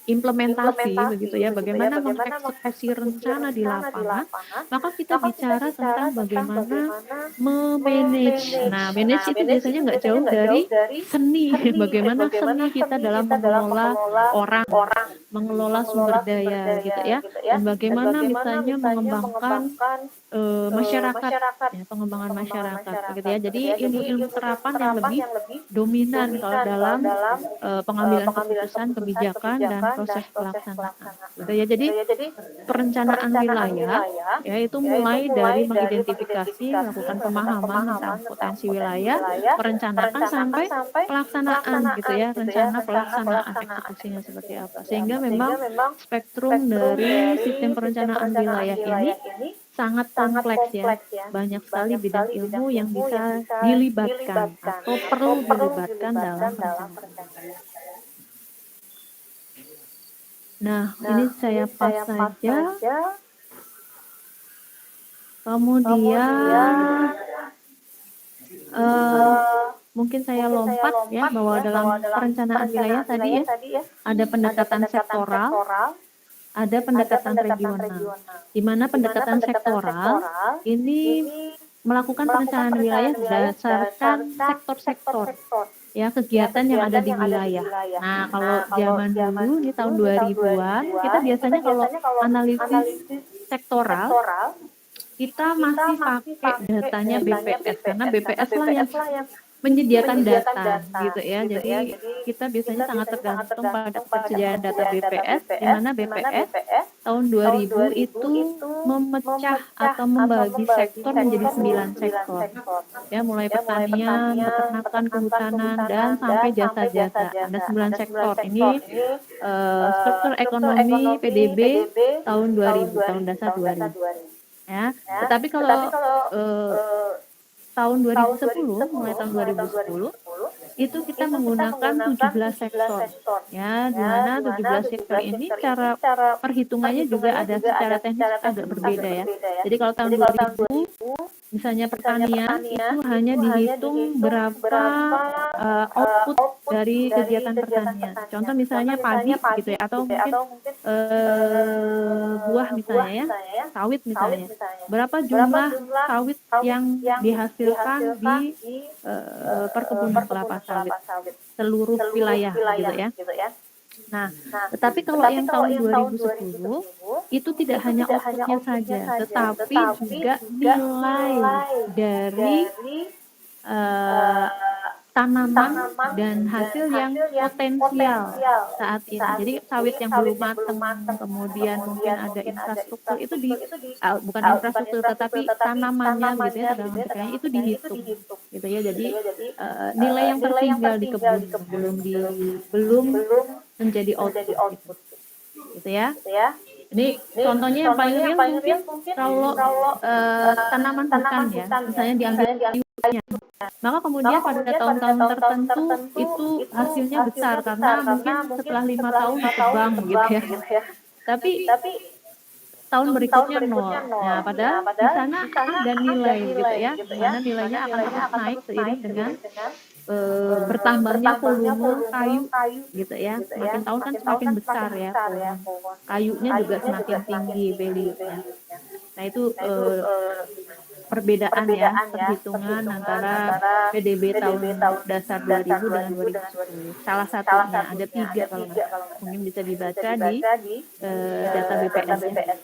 implementasi begitu implementasi ya, begitu ya, bagaimana bagaimana mengeksekusi mengeksekusi rencana di rencana di lapangan, lapangan, maka kita maka kita bicara bicara tentang tentang bagaimana bagaimana memanage. Nah, memanage. manage Nah, itu manage biasanya itu nggak biasanya jauh nggak jauh dari dari seni. seni, Bagaimana bagaimana seni kita seni dalam kita dalam mengelola mengelola orang, orang, mengelola sumber mengelola sumber daya gitu daya ya, gitu ya, dan dan bagaimana bagaimana misalnya misalnya mengembangkan mengembangkan masyarakat, masyarakat, ya, pengembangan pengembangan masyarakat begitu masyarakat ya. gitu Jadi ya. Jadi ilmu-ilmu ilmu-ilmu terapan yang terapan lebih yang lebih dominan kalau dominan kalau dalam dalam pengambilan pengambilan keputusan, keputusan, kebijakan dan kebijakan, dan proses proses pelaksanaan gitu pelaksanaan. ya. Jadi Gitu ya. Jadi perencanaan perencanaan wilayah wilayah ya itu ya itu mulai dari mulai dari mengidentifikasi, mengidentifikasi, melakukan melakukan pemahaman pemahaman tentang tentang potensi potensi wilayah, wilayah, merencanakan merencanakan sampai sampai pelaksanaan gitu pelaksanaan ya, gitu ya, rencana rencana pelaksanaan pelaksanaan eksekusinya seperti eksekusinya apa. seperti Sehingga apa. Sehingga memang memang spektrum spektrum dari sistem dari sistem perencanaan perencanaan wilayah ini wilayah ini sangat sangat kompleks ya. kompleks ya. Banyak sekali Banyak bidang sekali bidang ilmu yang ilmu yang bisa bisa dilibatkan dilibatkan atau atau perlu perlu dilibatkan dilibatkan dalam dalam perencanaan. perencanaan. Nah, Nah, ini ini saya pas saya pas saja. saja. Kemudian Kemudian eh, mungkin saya mungkin saya lompat ya lompat bahwa ya bahwa dalam dalam perencanaan wilayah perencanaan tadi wilayah ya tadi ya ada ada pendekatan pendekatan sektoral, sektoral, ada ada pendekatan pendekatan regional. regional. Di mana Di mana pendekatan pendekatan sektoral sektoral ini ini melakukan melakukan perencanaan wilayah perencanaan wilayah berdasarkan berdasarkan sektor-sektor sektor-sektor ya ya kegiatan yang ada kegiatan di yang ada di wilayah. wilayah. Nah, kalau Nah, kalau zaman zaman dulu di dulu tahun di tahun 2000-an kita 2000-an kita biasanya kalau biasanya kalau analisis analisis sektoral sektoral kita kita masih masih pakai pakai datanya datanya BPS karena BPS karena BPS lah yang BPS lah yang menyediakan menyediakan data data gitu ya. gitu ya. Jadi Jadi kita biasanya kita sangat biasanya sangat tergantung pada tergantung pada ketersediaan data ketersediaan data BPS, BPS di di mana mana BPS BPS tahun tahun 2000 2000 itu itu memecah memecah atau atau membagi membagi sektor menjadi sektor menjadi 9 9 sektor. sektor. Ya, mulai Ya, mulai pertanian, pertanian, peternakan, peternakan, kehutanan, dan kehutanan, dan sampai sampai jasa-jasa. Ada jasa-jasa. 9 Ada 9 sektor. sektor. Ini Ini struktur struktur ekonomi ekonomi PDB PDB tahun tahun 2000, tahun 2000, dasar tahun dasar 2000. 2000. Ya, Ya, tetapi tetapi kalau kalau tahun tahun 2010, mulai 2010, tahun mulai tahun 2010, 2010, itu kita itu kita menggunakan menggunakan 17 17 sektor. sektor. Ya, di Ya, mana di mana 17 sektor 17 ini sektor ini cara cara perhitungannya juga perhitungannya ada juga ada secara teknis secara agak teknis agak berbeda ya. berbeda ya. Jadi kalau tahun Jadi kalau tahun 2000, 2000, misalnya misalnya pertanian itu pertanian hanya itu hanya dihitung dihitung berapa berapa output output dari dari kegiatan kegiatan pertanian. pertanian. Contoh Contoh misalnya misalnya padi gitu padi ya, atau gitu ya, mungkin atau mungkin buah buah misalnya ya, misalnya ya, sawit sawit misalnya. misalnya. Berapa Berapa jumlah jumlah sawit sawit yang yang dihasilkan dihasilkan di di perkebunan kelapa perkebunan sawit kelapa sawit seluruh seluruh wilayah gitu wilayah ya. gitu ya. Nah, Nah, tetapi kalau tetapi yang kalau tahun yang tahun 2010 2010 itu tidak itu hanya tidak hanya outputnya outputnya saja, saja, tetapi tetapi juga juga nilai nilai dari dari eh, tanaman dan hasil yang potensial saat ini. Jadi sawit yang belum matang, kemudian mungkin ada infrastruktur itu bukan infrastruktur tetapi tanamannya gitu ya, cadangan PKI itu dihitung gitu ya. Jadi nilai yang tertinggal di kebun belum menjadi output gitu ya. Ini contohnya yang paling real mungkin kalau tanaman hutan ya, misalnya diambil kayu-nya, maka kemudian pada tahun-tahun tertentu itu hasilnya besar karena mungkin setelah 5 tahun ditebang gitu ya. Tapi tahun berikutnya nol. Nah, padahal di sana ada nilai gitu ya, di mana nilainya akan terus naik seiring dengan bertambahnya volume kayu gitu ya. Semakin tahun kan semakin besar ya pohon. Kayunya juga semakin tinggi value-nya. Nah, itu perbedaan ya perhitungan antara PDB tahun dasar 2000 dengan 2010. Salah satunya ada 3 kalau mungkin bisa dibaca di data BPS ya.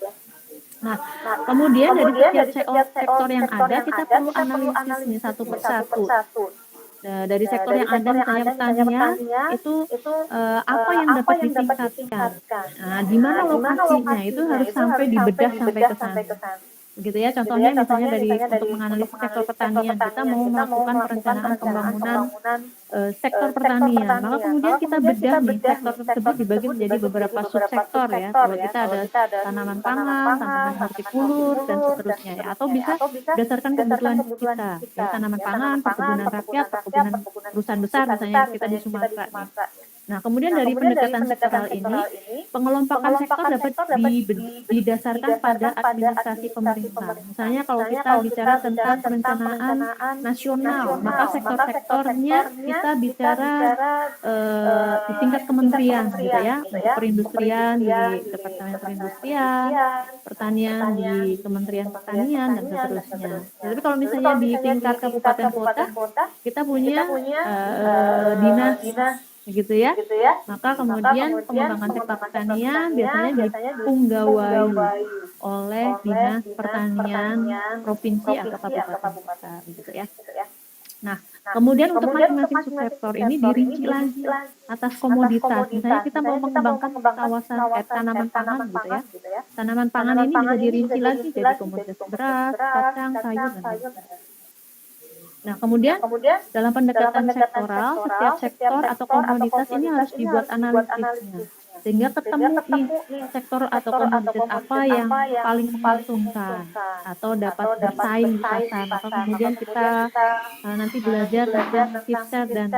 Nah, kemudian dari setiap sektor yang ada kita perlu analisis nih satu persatu. Dari sektor yang ada misalnya pertanian itu apa yang dapat ditingkatkan. Nah, di mana lokasinya itu harus sampai dibedah sampai ke sana. Begitu ya, contohnya misalnya untuk menganalisis sektor pertanian, kita mau melakukan perencanaan pembangunan sektor pertanian, maka kemudian kita bedah nih sektor tersebut dibagi menjadi beberapa subsektor ya. Kalau kita ada tanaman pangan, tanaman hortikultur dan seterusnya ya, atau bisa berdasarkan kebutuhan kita ya, tanaman pangan, perkebunan rakyat, perkebunan perusahaan besar misalnya kita di Sumatera nih. Nah, kemudian dari pendekatan sektoral ini, pengelompokan sektor dapat didasarkan pada administrasi pemerintah. Misalnya kalau kita bicara tentang perencanaan nasional, maka sektor-sektornya kita bicara di tingkat kementerian gitu ya, untuk perindustrian di Departemen Perindustrian, pertanian di Kementerian Pertanian dan seterusnya. Tapi kalau misalnya di tingkat kabupaten kota, kita punya dinas gitu ya. Maka kemudian pengembangan sektor pertanian biasanya dipunggawai oleh dinas pertanian provinsi atau kabupaten kota gitu ya. Nah, kemudian untuk masing-masing subsektor ini dirinci lagi atas komoditas. Misalnya kita mau mengembangkan kawasan tanaman pangan gitu ya. Tanaman pangan ini bisa dirinci lagi jadi komoditas beras, kacang, sayur dan lain-lain. Nah, kemudian dalam pendekatan sektoral, setiap sektor atau komoditas ini harus dibuat analisisnya. Sehingga ketemu nih sektor atau komoditas apa yang paling menguntungkan atau dapat bersaing di pasar. Maka kemudian kita nanti belajar tentang Kipser dan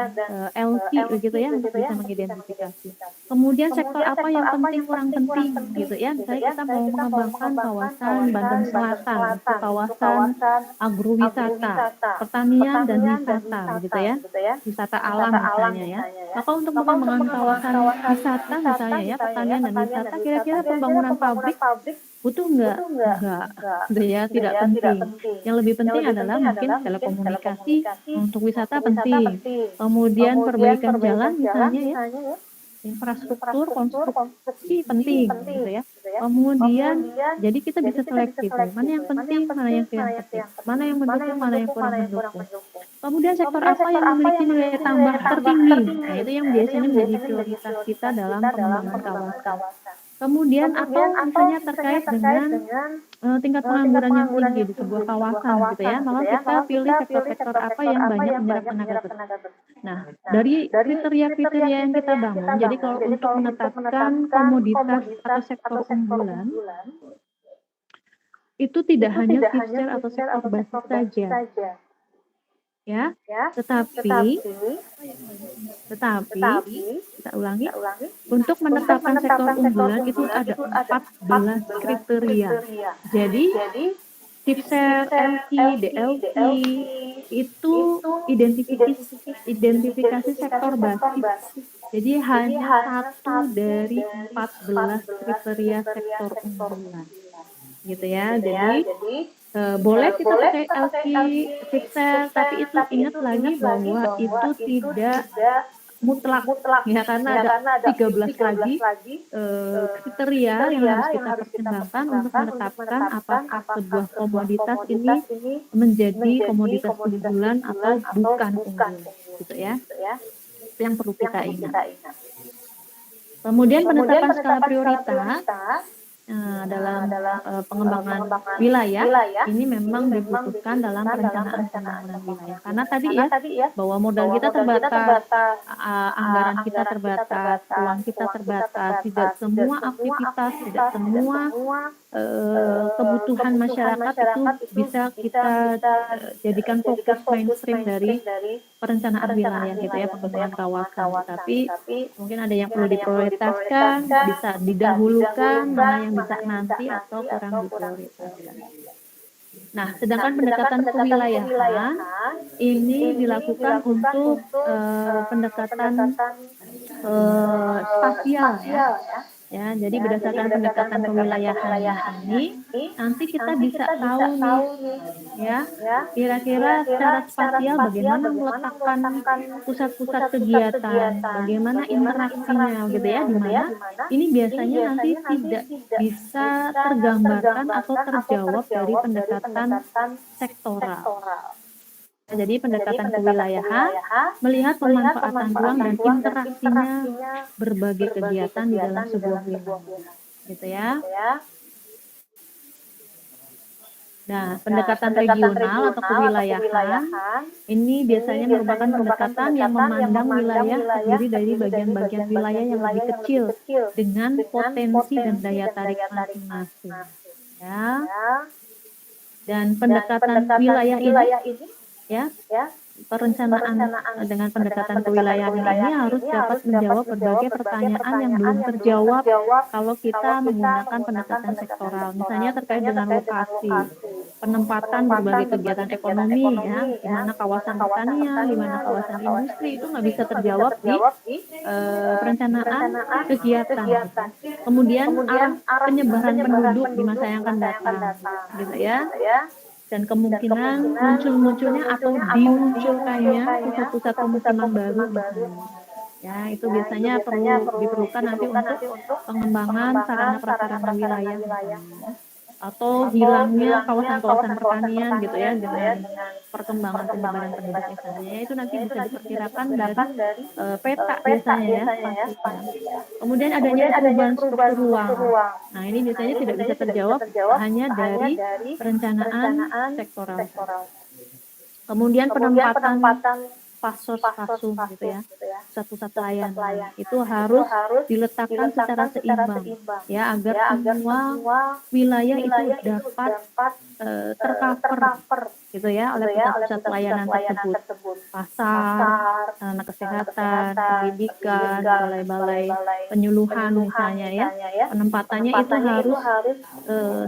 LQ begitu ya untuk bisa mengidentifikasi. Kemudian sektor apa yang penting kurang penting gitu ya. Misalnya kita mau mengembangkan kawasan Bandung Selatan, itu kawasan agrowisata, pertanian dan wisata gitu ya. Wisata alam misalnya ya. Maka untuk mengembangkan kawasan wisata misalnya ya, pertanian dan wisata, kira-kira pembangunan pabrik butuh enggak? Ya, tidak penting. Yang lebih penting adalah mungkin telekomunikasi, untuk wisata penting. Kemudian perbaikan jalan misalnya ya, infrastruktur, konstruksi penting gitu ya. Kemudian jadi kita bisa selektif, mana yang penting, mana yang tidak penting, mana yang mendukung, mana yang kurang mendukung. Kemudian sektor apa yang memiliki nilai tambah tertinggi, nah itu yang biasanya menjadi prioritas kita dalam pengembangan kawasan. Kemudian atau misalnya terkait dengan tingkat pengangguran yang tinggi di sebuah kawasan gitu ya, maka kita pilih sektor-sektor apa yang banyak menyerap tenaga kerja. Nah, dari kriteria-kriteria yang kita bangun, jadi kalau untuk menetapkan komoditas atau sektor unggulan, itu tidak hanya Kipser atau sektor basis saja, ya, tetapi kita ulangi, untuk menetapkan sektor unggulan itu ada 14 kriteria. Jadi Kipser, LQ, DLQ itu identifikasi sektor basis. Jadi hanya satu dari 14 kriteria sektor unggulan, gitu ya. Jadi boleh kita pakai LQ, Kipser, tapi itu ingat lagi bahwa itu tidak mutlak ya, karena ada 13 lagi kriteria yang harus kita pertimbangkan untuk menetapkan apakah sebuah komoditas ini menjadi komoditas unggulan atau bukan unggulan. gitu ya. Itu yang perlu kita ingat. Kemudian penetapan skala prioritas dalam pengembangan wilayah ini memang dibutuhkan dalam perencanaan pembangunan wilayah. Karena tadi ya bahwa modal kita terbatas, anggaran kita terbatas, uang kita terbatas, tidak semua aktivitas, tidak semua kebutuhan masyarakat itu bisa kita jadikan fokus mainstream dari perencanaan wilayah gitu ya, pengembangan kawasan. Tapi mungkin ada yang perlu diprioritaskan, bisa didahulukan, mana yang bisa nanti atau kurang diprioritaskan. Nah, sedangkan pendekatan kewilayahan ini dilakukan untuk pendekatan spasial ya. Jadi berdasarkan pendekatan kewilayahannya ini nanti kita bisa tahu nih ya kira-kira secara spasial bagaimana meletakkan pusat-pusat kegiatan, bagaimana interaksinya gitu ya, di mana ini biasanya nanti tidak bisa tergambarkan atau terjawab dari pendekatan sektoral. Jadi pendekatan kewilayahan melihat pemanfaatan ruang dan interaksinya berbagai kegiatan di dalam sebuah wilayah, gitu ya. Nah, pendekatan regional atau kewilayahan ini biasanya merupakan pendekatan yang memandang wilayah terdiri dari bagian-bagian wilayah yang lebih kecil dengan potensi dan daya tarik masing-masing. Ya. Dan pendekatan wilayah ini ya, perencanaan dengan pendekatan kewilayahan ini harus dapat menjawab berbagai pertanyaan yang belum terjawab kalau kita menggunakan pendekatan sektoral, misalnya terkait dengan lokasi, penempatan berbagai kegiatan ekonomi ya, di mana kawasan pertanian, di mana kawasan industri itu nggak bisa terjawab di perencanaan kegiatan. Kemudian arah penyebaran penduduk di masa yang akan datang, gitu ya. Dan kemungkinan munculnya atau dimunculkannya pusat-pusat pemukiman baru misalnya. Ya, itu biasanya diperlukan nanti untuk pengembangan sarana prasarana wilayah misalnya. Atau hilangnya kawasan-kawasan pertanian gitu ya dengan perkembangan penyebaran penduduk misalnya. Itu nanti bisa diperkirakan dari peta biasanya ya. Kemudian adanya perubahan struktur ruang. Nah, ini biasanya tidak bisa terjawab hanya dari perencanaan sektoral. Kemudian penempatan pasos-pasum gitu ya, pusat-pusat layanan itu harus diletakkan secara seimbang ya, agar semua wilayah itu dapat tercover gitu ya oleh pusat-pusat layanan tersebut, pasar, sarana kesehatan, pendidikan, balai-balai penyuluhan misalnya ya, penempatannya itu harus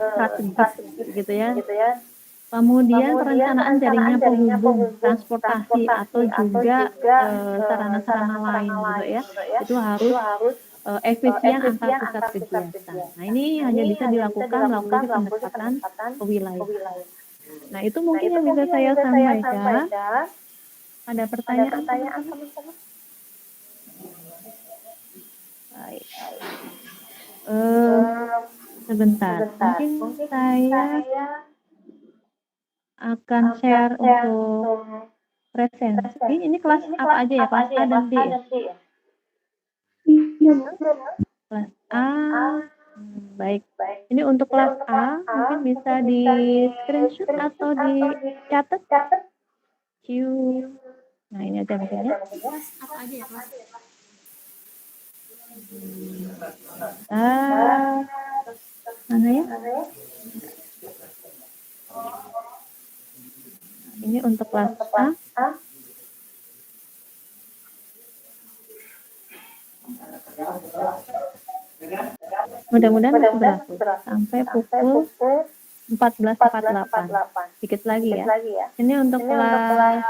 strategis gitu ya. Kemudian perencanaan jaringan penghubung transportasi atau juga sarana-sarana lain gitu ya, itu harus efisien antar pusat kegiatan. Nah, ini hanya bisa dilakukan melalui pendekatan kewilayahan. Nah, itu mungkin yang bisa saya sampaikan. Ada pertanyaan teman-teman? Baik. Sebentar, mungkin saya akan share untuk presensi. Ini kelas apa aja ya? Kelas A dan B ya? Kelas A. Baik. Ini untuk kelas A mungkin bisa di screenshot atau dicatat. Q. Nah, ini aja mungkin ya. Kelas apa aja ya kelas? Mana ya? Ini untuk kelas A. Mudah-mudahan itu berlaku sampai pukul 14.48. Sedikit lagi ya. Ini untuk kelas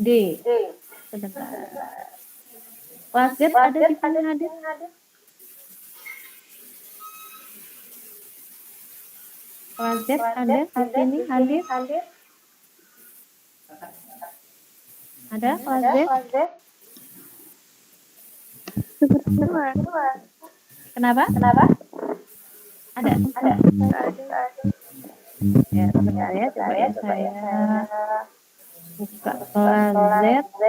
D. Sebentar. Kelas Z ada di sini hadir? Kelas Z ada di sini hadir? Ada kelas Z? Kenapa? Ada. Ya, sebentar ya, coba ya saya buka kelas Z.